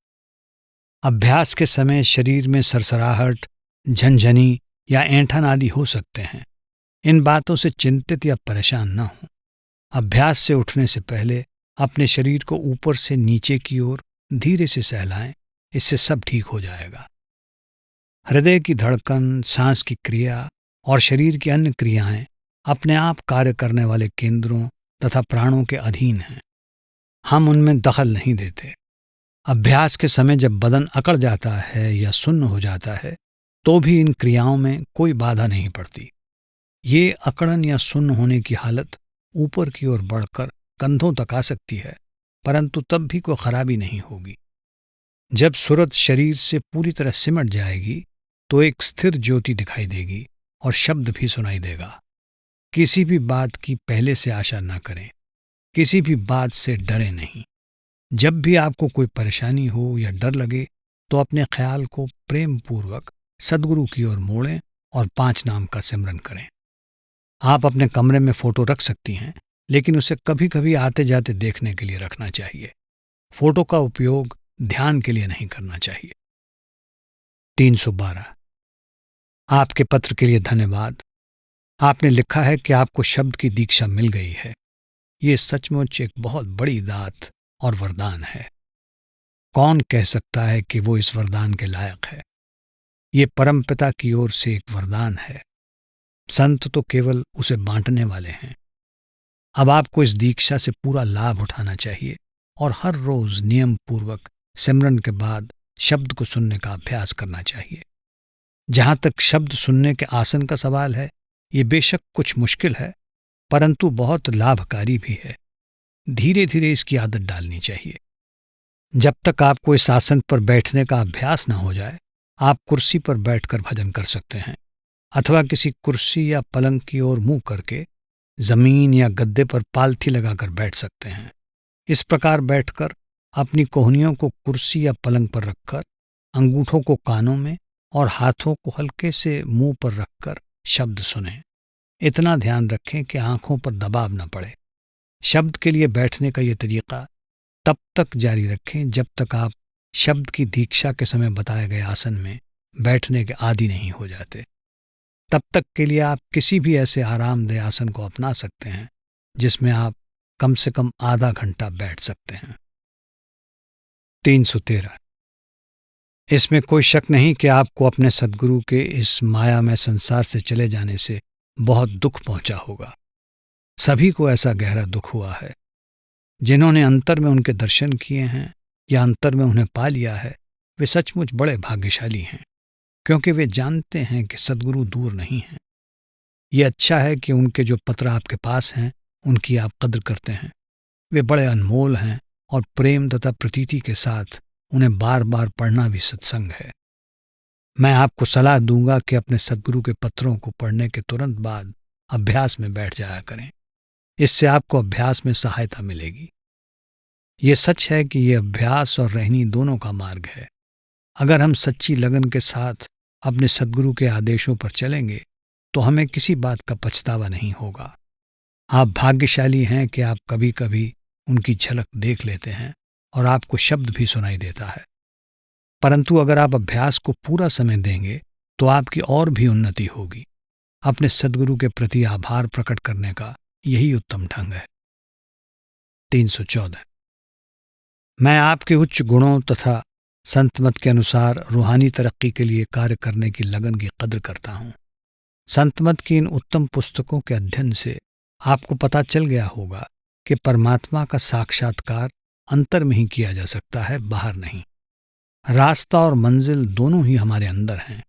अभ्यास के समय शरीर में सरसराहट, झनझनी या ऐंठन आदि हो सकते हैं। इन बातों से चिंतित या परेशान न हो। अभ्यास से उठने से पहले अपने शरीर को ऊपर से नीचे की ओर धीरे से सहलाएं, इससे सब ठीक हो जाएगा। हृदय की धड़कन, सांस की क्रिया और शरीर की अन्य क्रियाएं अपने आप कार्य करने वाले केंद्रों तथा प्राणों के अधीन हैं। हम उनमें दखल नहीं देते। अभ्यास के समय जब बदन अकड़ जाता है या सुन्न हो जाता है तो भी इन क्रियाओं में कोई बाधा नहीं पड़ती। ये अकड़न या सुन्न होने की हालत ऊपर की ओर बढ़कर कंधों तक आ सकती है, परंतु तब भी कोई खराबी नहीं होगी। जब सुरत शरीर से पूरी तरह सिमट जाएगी तो एक स्थिर ज्योति दिखाई देगी और शब्द भी सुनाई देगा। किसी भी बात की पहले से आशा न करें, किसी भी बात से डरे नहीं। जब भी आपको कोई परेशानी हो या डर लगे तो अपने ख्याल को प्रेम पूर्वक सद्गुरु की ओर मोड़ें और 5 नाम का सिमरन करें। आप अपने कमरे में फोटो रख सकती हैं, लेकिन उसे कभी कभी आते जाते देखने के लिए रखना चाहिए। फोटो का उपयोग ध्यान के लिए नहीं करना चाहिए। 312। आपके पत्र के लिए धन्यवाद। आपने लिखा है कि आपको शब्द की दीक्षा मिल गई है। ये सचमुच एक बहुत बड़ी दात और वरदान है। कौन कह सकता है कि वो इस वरदान के लायक है? ये परमपिता की ओर से एक वरदान है। संत तो केवल उसे बांटने वाले हैं। अब आपको इस दीक्षा से पूरा लाभ उठाना चाहिए और हर रोज नियम पूर्वक सिमरन के बाद शब्द को सुनने का अभ्यास करना चाहिए। जहां तक शब्द सुनने के आसन का सवाल है, ये बेशक कुछ मुश्किल है, परंतु बहुत लाभकारी भी है। धीरे धीरे इसकी आदत डालनी चाहिए। जब तक आपको इस आसन पर बैठने का अभ्यास न हो जाए, आप कुर्सी पर बैठकर भजन कर सकते हैं, अथवा किसी कुर्सी या पलंग की ओर मुंह करके जमीन या गद्दे पर पालथी लगाकर बैठ सकते हैं। इस प्रकार बैठकर अपनी कोहनियों को कुर्सी या पलंग पर रखकर, अंगूठों को कानों में और हाथों को हल्के से मुंह पर रखकर शब्द सुनें। इतना ध्यान रखें कि आंखों पर दबाव न पड़े। शब्द के लिए बैठने का यह तरीका तब तक जारी रखें जब तक आप शब्द की दीक्षा के समय बताए गए आसन में बैठने के आदी नहीं हो जाते। तब तक के लिए आप किसी भी ऐसे आरामदेह आसन को अपना सकते हैं जिसमें आप कम से कम आधा घंटा बैठ सकते हैं। 313। इसमें कोई शक नहीं कि आपको अपने सद्गुरु के इस मायामय संसार से चले जाने से बहुत दुख पहुंचा होगा। सभी को ऐसा गहरा दुख हुआ है। जिन्होंने अंतर में उनके दर्शन किए हैं या अंतर में उन्हें पा लिया है, वे सचमुच बड़े भाग्यशाली हैं, क्योंकि वे जानते हैं कि सद्गुरु दूर नहीं हैं। ये अच्छा है कि उनके जो पत्र आपके पास हैं उनकी आप कद्र करते हैं। वे बड़े अनमोल हैं और प्रेम तथा प्रतीति के साथ उन्हें बार बार पढ़ना भी सत्संग है। मैं आपको सलाह दूंगा कि अपने सद्गुरु के पत्रों को पढ़ने के तुरंत बाद अभ्यास में बैठ जाया करें। इससे आपको अभ्यास में सहायता मिलेगी। ये सच है कि ये अभ्यास और रहनी दोनों का मार्ग है। अगर हम सच्ची लगन के साथ अपने सद्गुरु के आदेशों पर चलेंगे तो हमें किसी बात का पछतावा नहीं होगा। आप भाग्यशाली हैं कि आप कभी कभी उनकी झलक देख लेते हैं और आपको शब्द भी सुनाई देता है। परंतु अगर आप अभ्यास को पूरा समय देंगे तो आपकी और भी उन्नति होगी। अपने सद्गुरु के प्रति आभार प्रकट करने का यही उत्तम ढंग है। 314। मैं आपके उच्च गुणों तथा संतमत के अनुसार रूहानी तरक्की के लिए कार्य करने की लगन की कद्र करता हूँ। संतमत की इन उत्तम पुस्तकों के अध्ययन से आपको पता चल गया होगा कि परमात्मा का साक्षात्कार अंतर में ही किया जा सकता है, बाहर नहीं। रास्ता और मंजिल दोनों ही हमारे अंदर हैं।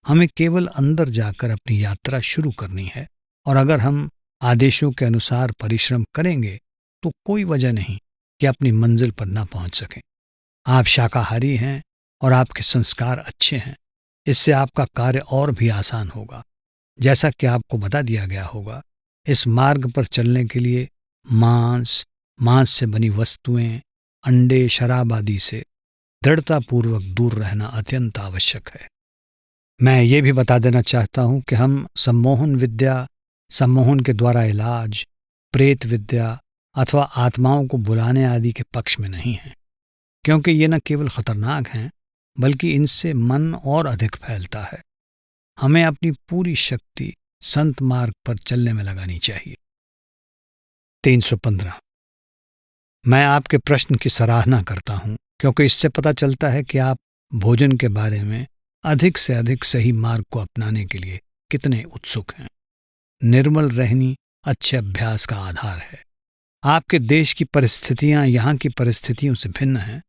हमें केवल अंदर जाकर अपनी यात्रा शुरू करनी है, और अगर हम आदेशों के अनुसार परिश्रम करेंगे तो कोई वजह नहीं कि अपनी मंजिल पर ना पहुंच सकें। आप शाकाहारी हैं और आपके संस्कार अच्छे हैं। इससे आपका कार्य और भी आसान होगा। जैसा कि आपको बता दिया गया होगा, इस मार्ग पर चलने के लिए मांस से बनी वस्तुएं, अंडे, शराब आदि से दृढ़तापूर्वक दूर रहना अत्यंत आवश्यक है। मैं ये भी बता देना चाहता हूँ कि हम सम्मोहन विद्या, सम्मोहन के द्वारा इलाज, प्रेत विद्या अथवा आत्माओं को बुलाने आदि के पक्ष में नहीं हैं, क्योंकि ये न केवल खतरनाक हैं बल्कि इनसे मन और अधिक फैलता है। हमें अपनी पूरी शक्ति संत मार्ग पर चलने में लगानी चाहिए। 315। मैं आपके प्रश्न की सराहना करता हूँ, क्योंकि इससे पता चलता है कि आप भोजन के बारे में अधिक से अधिक सही मार्ग को अपनाने के लिए कितने उत्सुक हैं। निर्मल रहनी अच्छे अभ्यास का आधार है। आपके देश की परिस्थितियां यहाँ की परिस्थितियों से भिन्न हैं,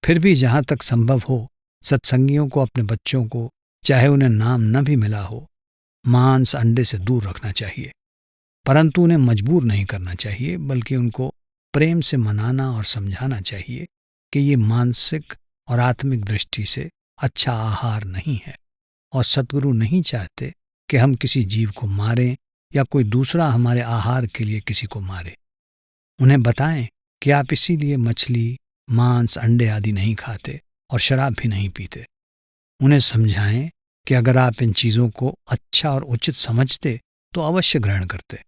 फिर भी जहाँ तक संभव हो सत्संगियों को अपने बच्चों को, चाहे उन्हें नाम न भी मिला हो, मांस अंडे से दूर रखना चाहिए, परंतु उन्हें मजबूर नहीं करना चाहिए, बल्कि उनको प्रेम से मनाना और समझाना चाहिए कि ये मानसिक और आत्मिक दृष्टि से अच्छा आहार नहीं है और सद्गुरु नहीं चाहते कि हम किसी जीव को मारें या कोई दूसरा हमारे आहार के लिए किसी को मारे। उन्हें बताएं कि आप इसीलिए मछली, मांस, अंडे आदि नहीं खाते और शराब भी नहीं पीते। उन्हें समझाएं कि अगर आप इन चीज़ों को अच्छा और उचित समझते तो अवश्य ग्रहण करते,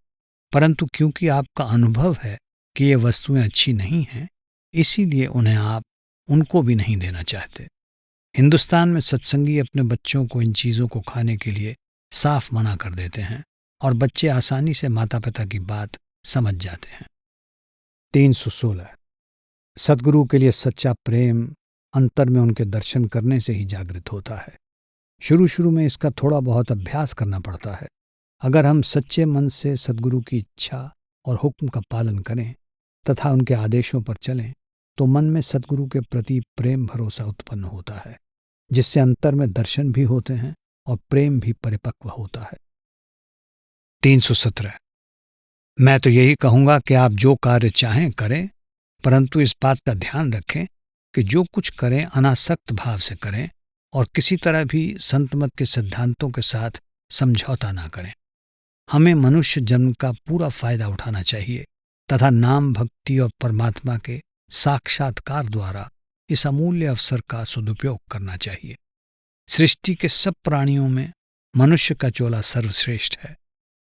परंतु क्योंकि आपका अनुभव है कि ये वस्तुएं अच्छी नहीं हैं, इसीलिए उन्हें आप उनको भी नहीं देना चाहते। हिंदुस्तान में सत्संगी अपने बच्चों को इन चीज़ों को खाने के लिए साफ मना कर देते हैं और बच्चे आसानी से माता पिता की बात समझ जाते हैं। 316। सद्गुरु के लिए सच्चा प्रेम अंतर में उनके दर्शन करने से ही जागृत होता है। शुरू शुरू में इसका थोड़ा बहुत अभ्यास करना पड़ता है। अगर हम सच्चे मन से सद्गुरु की इच्छा और हुक्म का पालन करें तथा उनके आदेशों पर चलें, तो मन में सद्गुरु के प्रति प्रेम भरोसा उत्पन्न होता है, जिससे अंतर में दर्शन भी होते हैं और प्रेम भी परिपक्व होता है। 317। मैं तो यही कहूँगा कि आप जो कार्य चाहें करें, परंतु इस बात का ध्यान रखें कि जो कुछ करें अनासक्त भाव से करें और किसी तरह भी संतमत के सिद्धांतों के साथ समझौता ना करें। हमें मनुष्य जन्म का पूरा फायदा उठाना चाहिए तथा नाम, भक्ति और परमात्मा के साक्षात्कार द्वारा इस अमूल्य अवसर का सदुपयोग करना चाहिए। सृष्टि के सब प्राणियों में मनुष्य का चोला सर्वश्रेष्ठ है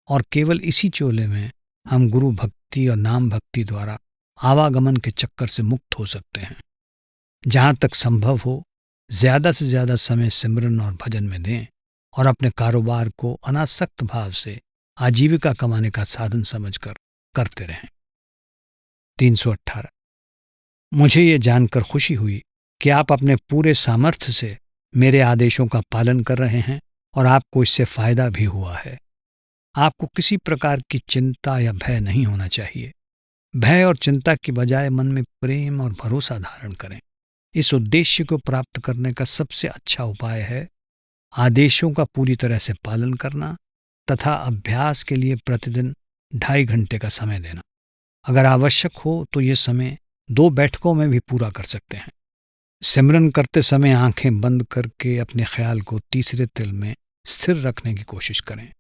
और केवल इसी चोले में हम गुरु भक्ति और नाम भक्ति द्वारा आवागमन के चक्कर से मुक्त हो सकते हैं। जहाँ तक संभव हो ज्यादा से ज्यादा समय सिमरन और भजन में दें और अपने कारोबार को अनासक्त भाव से आजीविका कमाने का साधन समझकर करते रहें। 318। मुझे ये जानकर खुशी हुई कि आप अपने पूरे सामर्थ्य से मेरे आदेशों का पालन कर रहे हैं और आपको इससे फायदा भी हुआ है। आपको किसी प्रकार की चिंता या भय नहीं होना चाहिए। भय और चिंता की बजाय मन में प्रेम और भरोसा धारण करें। इस उद्देश्य को प्राप्त करने का सबसे अच्छा उपाय है आदेशों का पूरी तरह से पालन करना तथा अभ्यास के लिए प्रतिदिन 2.5 घंटे का समय देना। अगर आवश्यक हो तो ये समय 2 बैठकों में भी पूरा कर सकते हैं। सिमरन करते समय आंखें बंद करके अपने ख्याल को तीसरे तिल में स्थिर रखने की कोशिश करें।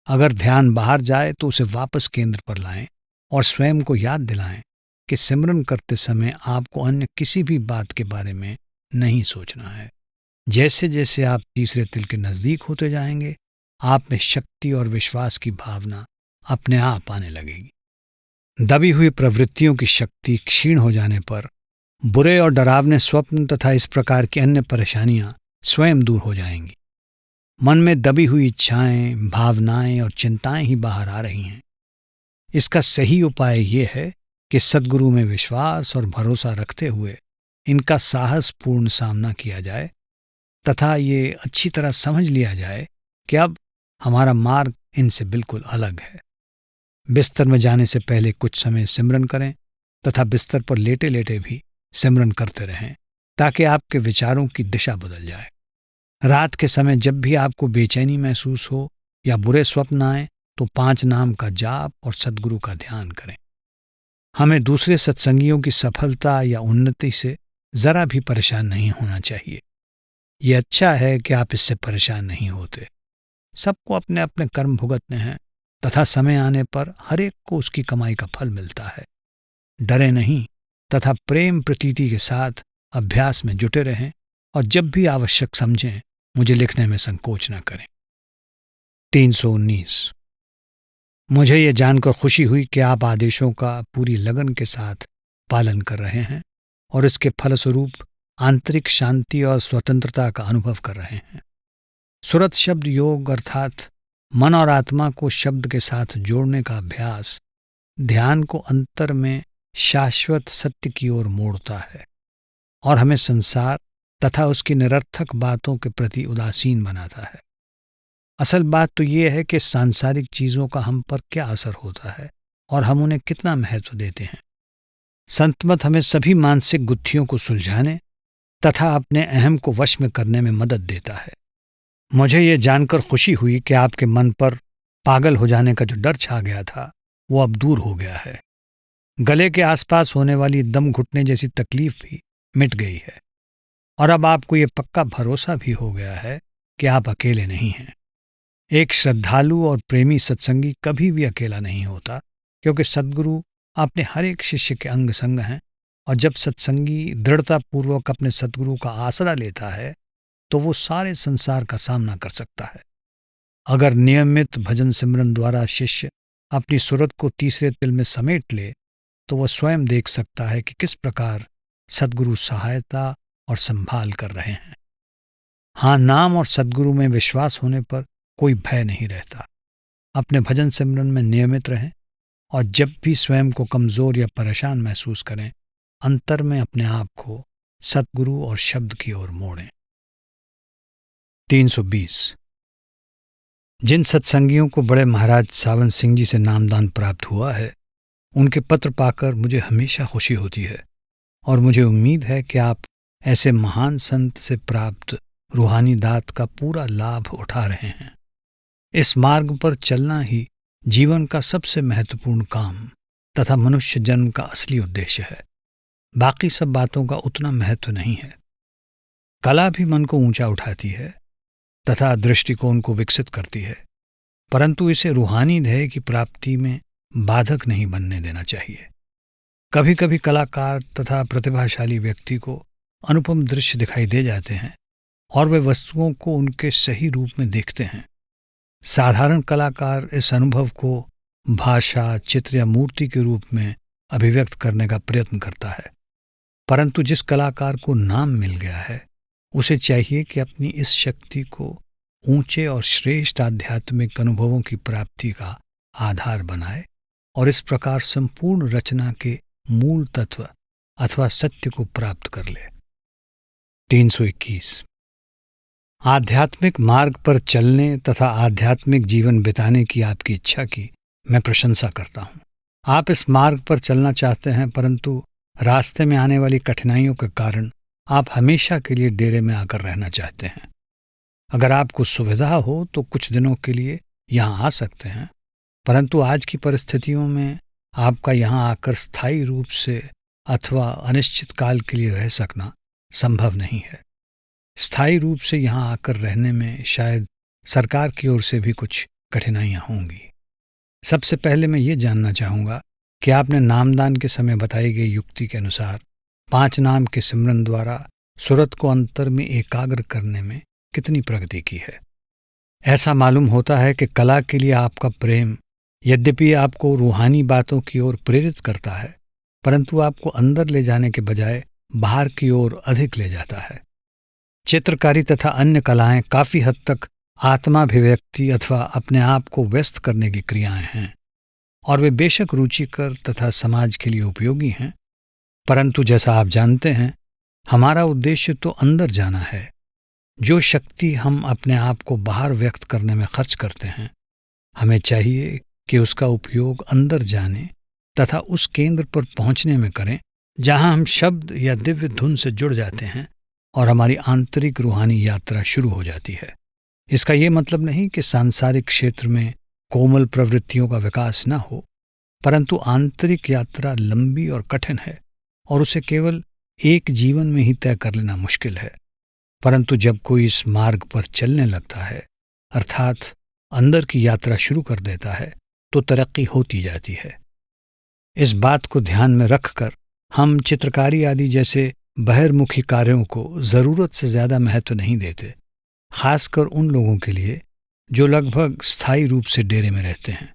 अगर ध्यान बाहर जाए तो उसे वापस केंद्र पर लाएं और स्वयं को याद दिलाएं कि सिमरन करते समय आपको अन्य किसी भी बात के बारे में नहीं सोचना है। जैसे जैसे आप तीसरे तिल के नजदीक होते जाएंगे, आप में शक्ति और विश्वास की भावना अपने आप आने लगेगी। दबी हुई प्रवृत्तियों की शक्ति क्षीण हो जाने पर बुरे और डरावने स्वप्न तथा इस प्रकार की अन्य परेशानियां स्वयं दूर हो जाएंगी। मन में दबी हुई इच्छाएं, भावनाएं और चिंताएं ही बाहर आ रही हैं। इसका सही उपाय ये है कि सद्गुरु में विश्वास और भरोसा रखते हुए इनका साहसपूर्ण सामना किया जाए तथा ये अच्छी तरह समझ लिया जाए कि अब हमारा मार्ग इनसे बिल्कुल अलग है। बिस्तर में जाने से पहले कुछ समय सिमरन करें तथा बिस्तर पर लेटे लेटे भी सिमरन करते रहें ताकि आपके विचारों की दिशा बदल जाए। रात के समय जब भी आपको बेचैनी महसूस हो या बुरे स्वप्न आए तो 5 नाम का जाप और सद्गुरु का ध्यान करें। हमें दूसरे सत्संगियों की सफलता या उन्नति से जरा भी परेशान नहीं होना चाहिए। ये अच्छा है कि आप इससे परेशान नहीं होते। सबको अपने अपने कर्म भुगतने हैं तथा समय आने पर हर एक को उसकी कमाई का फल मिलता है। डरे नहीं तथा प्रेम प्रतीति के साथ अभ्यास में जुटे रहें और जब भी आवश्यक समझें मुझे लिखने में संकोच न करें। 319। मुझे ये जानकर खुशी हुई कि आप आदेशों का पूरी लगन के साथ पालन कर रहे हैं और इसके फलस्वरूप आंतरिक शांति और स्वतंत्रता का अनुभव कर रहे हैं। सुरत शब्द योग अर्थात मन और आत्मा को शब्द के साथ जोड़ने का अभ्यास ध्यान को अंतर में शाश्वत सत्य की ओर मोड़ता है और हमें संसार तथा उसकी निरर्थक बातों के प्रति उदासीन बनाता है। असल बात तो ये है कि सांसारिक चीज़ों का हम पर क्या असर होता है और हम उन्हें कितना महत्व देते हैं। संतमत हमें सभी मानसिक गुत्थियों को सुलझाने तथा अपने अहम को वश में करने में मदद देता है। मुझे ये जानकर खुशी हुई कि आपके मन पर पागल हो जाने का जो डर छा गया था वो अब दूर हो गया है। गले के आसपास होने वाली दम घुटने जैसी तकलीफ भी मिट गई है और अब आपको ये पक्का भरोसा भी हो गया है कि आप अकेले नहीं हैं। एक श्रद्धालु और प्रेमी सत्संगी कभी भी अकेला नहीं होता, क्योंकि सद्गुरु अपने हर एक शिष्य के अंग संग हैं और जब सत्संगी दृढ़तापूर्वक अपने सद्गुरु का आसरा लेता है तो वो सारे संसार का सामना कर सकता है। अगर नियमित भजन सिमरन द्वारा शिष्य अपनी सुरत को तीसरे तिल में समेट ले तो वह स्वयं देख सकता है कि किस प्रकार सद्गुरु सहायता और संभाल कर रहे हैं। हाँ, नाम और सद्गुरु में विश्वास होने पर कोई भय नहीं रहता। अपने भजन सिमरन में नियमित रहें और जब भी स्वयं को कमजोर या परेशान महसूस करें, अंतर में अपने आप को सद्गुरु और शब्द की ओर मोड़ें। 320। जिन सत्संगियों को बड़े महाराज सावन सिंह जी से नामदान प्राप्त हुआ है, उनके पत्र पाकर मुझे हमेशा खुशी होती है और मुझे उम्मीद है कि आप ऐसे महान संत से प्राप्त रूहानी दात का पूरा लाभ उठा रहे हैं। इस मार्ग पर चलना ही जीवन का सबसे महत्वपूर्ण काम तथा मनुष्य जन्म का असली उद्देश्य है। बाकी सब बातों का उतना महत्व नहीं है। कला भी मन को ऊंचा उठाती है तथा दृष्टिकोण को विकसित करती है, परंतु इसे रूहानी ध्येय की प्राप्ति में बाधक नहीं बनने देना चाहिए। कभी कभी कलाकार तथा प्रतिभाशाली व्यक्ति को अनुपम दृश्य दिखाई दे जाते हैं और वे वस्तुओं को उनके सही रूप में देखते हैं। साधारण कलाकार इस अनुभव को भाषा, चित्र या मूर्ति के रूप में अभिव्यक्त करने का प्रयत्न करता है, परंतु जिस कलाकार को नाम मिल गया है उसे चाहिए कि अपनी इस शक्ति को ऊंचे और श्रेष्ठ आध्यात्मिक अनुभवों की प्राप्ति का आधार बनाए और इस प्रकार संपूर्ण रचना के मूल तत्व अथवा सत्य को प्राप्त कर ले। 321। आध्यात्मिक मार्ग पर चलने तथा आध्यात्मिक जीवन बिताने की आपकी इच्छा की मैं प्रशंसा करता हूँ। आप इस मार्ग पर चलना चाहते हैं, परंतु रास्ते में आने वाली कठिनाइयों के कारण आप हमेशा के लिए डेरे में आकर रहना चाहते हैं। अगर आपको सुविधा हो तो कुछ दिनों के लिए यहाँ आ सकते हैं, परंतु आज की परिस्थितियों में आपका यहाँ आकर स्थायी रूप से अथवा अनिश्चित काल के लिए रह सकना संभव नहीं है। स्थायी रूप से यहाँ आकर रहने में शायद सरकार की ओर से भी कुछ कठिनाइयाँ होंगी। सबसे पहले मैं ये जानना चाहूँगा कि आपने नामदान के समय बताई गई युक्ति के अनुसार 5 नाम के सिमरन द्वारा सुरत को अंतर में एकाग्र करने में कितनी प्रगति की है। ऐसा मालूम होता है कि कला के लिए आपका प्रेम यद्यपि आपको रूहानी बातों की ओर प्रेरित करता है, परंतु आपको अंदर ले जाने के बजाय बाहर की ओर अधिक ले जाता है। चित्रकारी तथा अन्य कलाएं काफी हद तक आत्माभिव्यक्ति अथवा अपने आप को व्यस्त करने की क्रियाएं हैं और वे बेशक रुचिकर तथा समाज के लिए उपयोगी हैं, परंतु जैसा आप जानते हैं हमारा उद्देश्य तो अंदर जाना है। जो शक्ति हम अपने आप को बाहर व्यक्त करने में खर्च करते हैं, हमें चाहिए कि उसका उपयोग अंदर जाने तथा उस केंद्र पर पहुंचने में करें जहां हम शब्द या दिव्य धुन से जुड़ जाते हैं और हमारी आंतरिक रूहानी यात्रा शुरू हो जाती है। इसका ये मतलब नहीं कि सांसारिक क्षेत्र में कोमल प्रवृत्तियों का विकास न हो, परंतु आंतरिक यात्रा लंबी और कठिन है और उसे केवल एक जीवन में ही तय कर लेना मुश्किल है। परंतु जब कोई इस मार्ग पर चलने लगता है, अर्थात अंदर की यात्रा शुरू कर देता है, तो तरक्की होती जाती है। इस बात को ध्यान में रखकर हम चित्रकारी आदि जैसे बहिर्मुखी कार्यों को जरूरत से ज्यादा महत्व नहीं देते, खासकर उन लोगों के लिए जो लगभग स्थायी रूप से डेरे में रहते हैं।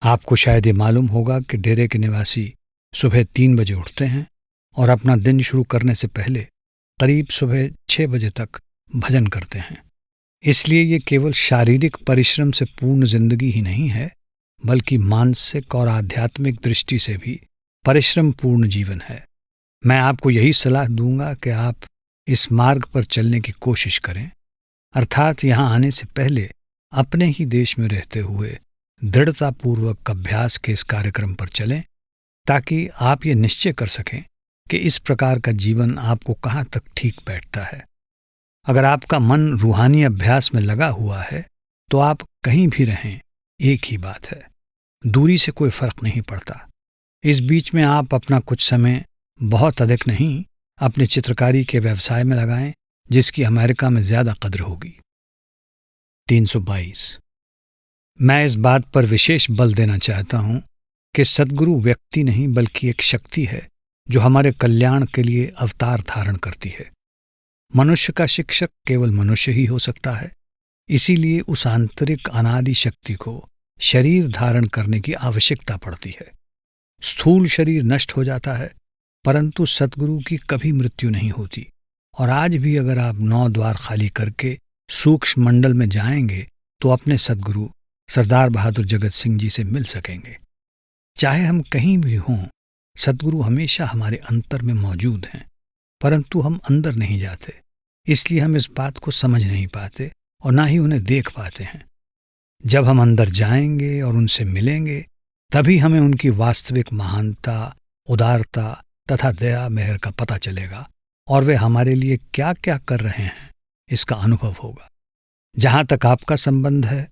आपको शायद ये मालूम होगा कि डेरे के निवासी सुबह 3 बजे उठते हैं और अपना दिन शुरू करने से पहले करीब सुबह 6 बजे तक भजन करते हैं। इसलिए ये केवल शारीरिक परिश्रम से पूर्ण जिंदगी ही नहीं है, बल्कि मानसिक और आध्यात्मिक दृष्टि से भी परिश्रम पूर्ण जीवन है। मैं आपको यही सलाह दूंगा कि आप इस मार्ग पर चलने की कोशिश करें, अर्थात यहाँ आने से पहले अपने ही देश में रहते हुए दृढ़तापूर्वक अभ्यास के इस कार्यक्रम पर चलें, ताकि आप ये निश्चय कर सकें कि इस प्रकार का जीवन आपको कहाँ तक ठीक बैठता है। अगर आपका मन रूहानी अभ्यास में लगा हुआ है तो आप कहीं भी रहें, एक ही बात है, दूरी से कोई फर्क नहीं पड़ता। इस बीच में आप अपना कुछ समय, बहुत अधिक नहीं, अपने चित्रकारी के व्यवसाय में लगाएं, जिसकी अमेरिका में ज्यादा कद्र होगी। 322। मैं इस बात पर विशेष बल देना चाहता हूं कि सद्गुरु व्यक्ति नहीं बल्कि एक शक्ति है जो हमारे कल्याण के लिए अवतार धारण करती है। मनुष्य का शिक्षक केवल मनुष्य ही हो सकता है, इसीलिए उस आंतरिक अनादि शक्ति को शरीर धारण करने की आवश्यकता पड़ती है। स्थूल शरीर नष्ट हो जाता है, परंतु सद्गुरु की कभी मृत्यु नहीं होती। और आज भी अगर आप 9 द्वार खाली करके सूक्ष्म मंडल में जाएंगे तो अपने सद्गुरु सरदार बहादुर जगत सिंह जी से मिल सकेंगे। चाहे हम कहीं भी हों, सद्गुरु हमेशा हमारे अंतर में मौजूद हैं, परंतु हम अंदर नहीं जाते, इसलिए हम इस बात को समझ नहीं पाते और ना ही उन्हें देख पाते हैं। जब हम अंदर जाएंगे और उनसे मिलेंगे, तभी हमें उनकी वास्तविक महानता, उदारता तथा दया मेहर का पता चलेगा और वे हमारे लिए क्या क्या कर रहे हैं इसका अनुभव होगा। जहाँ तक आपका संबंध है,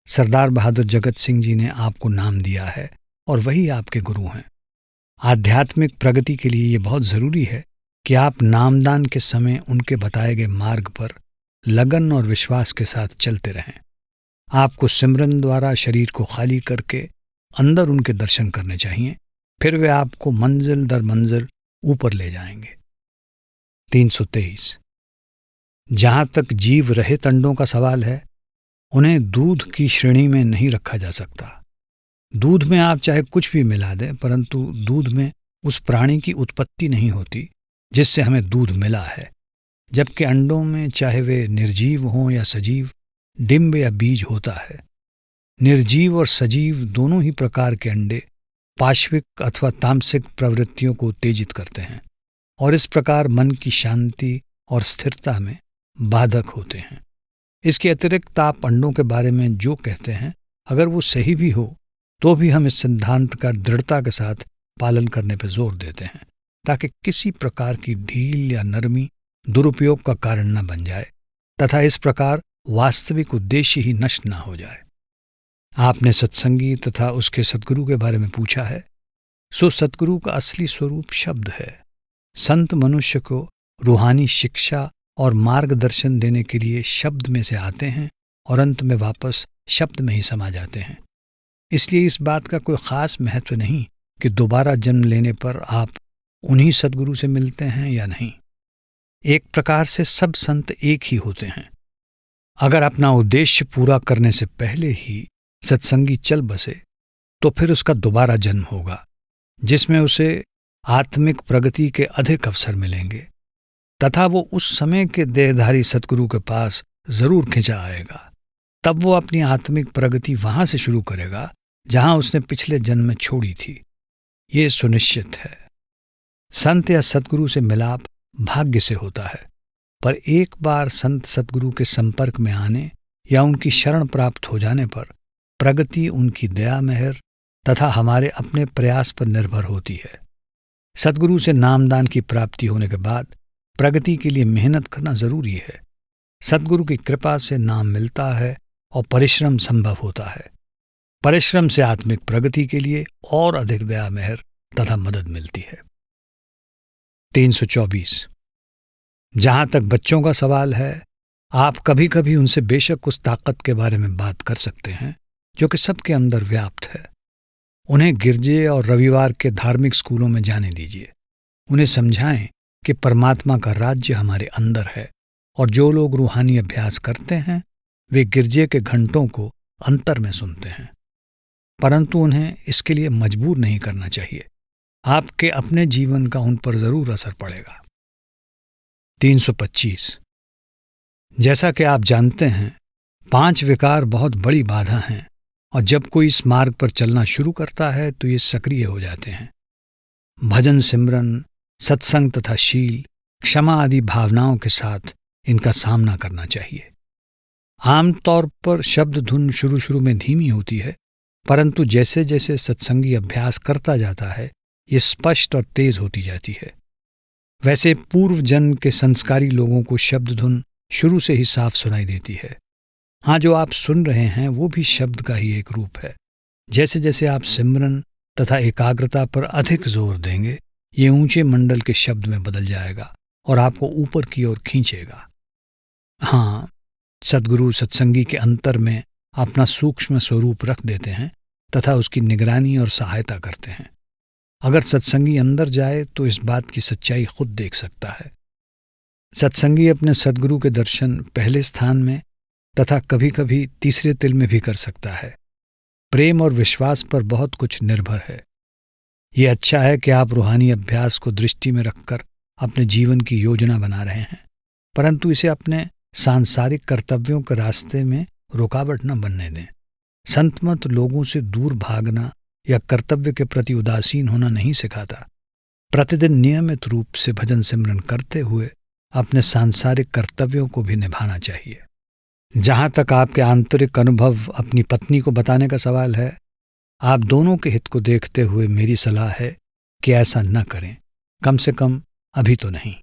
सरदार बहादुर जगत सिंह जी ने आपको नाम दिया है और वही आपके गुरु हैं। आध्यात्मिक प्रगति के लिए ये बहुत ज़रूरी है कि आप नामदान के समय उनके बताए गए मार्ग पर लगन और विश्वास के साथ चलते रहें। आपको सिमरन द्वारा शरीर को खाली करके अंदर उनके दर्शन करने चाहिए, फिर वे आपको मंजिल दर मंजिल ऊपर ले जाएंगे। 323। जहाँ तक जीव रहित अंडों का सवाल है, उन्हें दूध की श्रेणी में नहीं रखा जा सकता। दूध में आप चाहे कुछ भी मिला दें, परंतु दूध में उस प्राणी की उत्पत्ति नहीं होती जिससे हमें दूध मिला है, जबकि अंडों में चाहे वे निर्जीव हों या सजीव, डिंब या बीज होता है। निर्जीव और सजीव दोनों ही प्रकार के अंडे पाश्विक अथवा तामसिक प्रवृत्तियों को उत्तेजित करते हैं और इस प्रकार मन की शांति और स्थिरता में बाधक होते हैं। इसके अतिरिक्त आप अंडों के बारे में जो कहते हैं, अगर वो सही भी हो तो भी हम इस सिद्धांत का दृढ़ता के साथ पालन करने पर जोर देते हैं, ताकि किसी प्रकार की ढील या नरमी दुरुपयोग का कारण न बन जाए तथा इस प्रकार वास्तविक उद्देश्य ही नष्ट न हो जाए। आपने सत्संगी तथा उसके सद्गुरु के बारे में पूछा है, सो सद्गुरु का असली स्वरूप शब्द है। संत मनुष्य को रूहानी शिक्षा और मार्गदर्शन देने के लिए शब्द में से आते हैं और अंत में वापस शब्द में ही समा जाते हैं। इसलिए इस बात का कोई खास महत्व नहीं कि दोबारा जन्म लेने पर आप उन्हीं सद्गुरु से मिलते हैं या नहीं। एक प्रकार से सब संत एक ही होते हैं। अगर अपना उद्देश्य पूरा करने से पहले ही सत्संगी चल बसे तो फिर उसका दोबारा जन्म होगा, जिसमें उसे आत्मिक प्रगति के अधिक अवसर मिलेंगे तथा वो उस समय के देहधारी सद्गुरु के पास जरूर खिंचा आएगा। तब वो अपनी आत्मिक प्रगति वहां से शुरू करेगा जहां उसने पिछले जन्म में छोड़ी थी। ये सुनिश्चित है। संत या सद्गुरु से मिलाप भाग्य से होता है, पर एक बार संत सद्गुरु के संपर्क में आने या उनकी शरण प्राप्त हो जाने पर प्रगति उनकी दया मेहर तथा हमारे अपने प्रयास पर निर्भर होती है। सद्गुरु से नामदान की प्राप्ति होने के बाद प्रगति के लिए मेहनत करना जरूरी है। सद्गुरु की कृपा से नाम मिलता है और परिश्रम संभव होता है। परिश्रम से आत्मिक प्रगति के लिए और अधिक दया मेहर तथा मदद मिलती है। 324। जहां तक बच्चों का सवाल है, आप कभी कभी उनसे बेशक उस ताकत के बारे में बात कर सकते हैं जो कि सबके अंदर व्याप्त है। उन्हें गिरजे और रविवार के धार्मिक स्कूलों में जाने दीजिए। उन्हें समझाएं कि परमात्मा का राज्य हमारे अंदर है और जो लोग रूहानी अभ्यास करते हैं वे गिरजे के घंटों को अंतर में सुनते हैं, परंतु उन्हें इसके लिए मजबूर नहीं करना चाहिए। आपके अपने जीवन का उन पर जरूर असर पड़ेगा। 325। जैसा कि आप जानते हैं, 5 विकार बहुत बड़ी बाधा हैं और जब कोई इस मार्ग पर चलना शुरू करता है तो ये सक्रिय हो जाते हैं। भजन, सिमरन, सत्संग तथा शील, क्षमा आदि भावनाओं के साथ इनका सामना करना चाहिए। आमतौर पर शब्द धुन शुरू में धीमी होती है, परंतु जैसे जैसे सत्संगी अभ्यास करता जाता है ये स्पष्ट और तेज होती जाती है। वैसे पूर्व जन्म के संस्कारी लोगों को शब्द धुन शुरू से ही साफ सुनाई देती है। हाँ, जो आप सुन रहे हैं वो भी शब्द का ही एक रूप है। जैसे जैसे आप सिमरन तथा एकाग्रता पर अधिक जोर देंगे ये ऊंचे मंडल के शब्द में बदल जाएगा और आपको ऊपर की ओर खींचेगा। हाँ, सद्गुरु सत्संगी के अंतर में अपना सूक्ष्म स्वरूप रख देते हैं तथा उसकी निगरानी और सहायता करते हैं। अगर सत्संगी अंदर जाए तो इस बात की सच्चाई खुद देख सकता है। सत्संगी अपने सद्गुरु के दर्शन पहले स्थान में तथा कभी कभी तीसरे तिल में भी कर सकता है। प्रेम और विश्वास पर बहुत कुछ निर्भर है। ये अच्छा है कि आप रूहानी अभ्यास को दृष्टि में रखकर अपने जीवन की योजना बना रहे हैं, परंतु इसे अपने सांसारिक कर्तव्यों के रास्ते में रुकावट न बनने दें। संतमत लोगों से दूर भागना या कर्तव्य के प्रति उदासीन होना नहीं सिखाता। प्रतिदिन नियमित रूप से भजन सिमरन करते हुए अपने सांसारिक कर्तव्यों को भी निभाना चाहिए। जहाँ तक आपके आंतरिक अनुभव अपनी पत्नी को बताने का सवाल है, आप दोनों के हित को देखते हुए मेरी सलाह है कि ऐसा न करें, कम से कम अभी तो नहीं।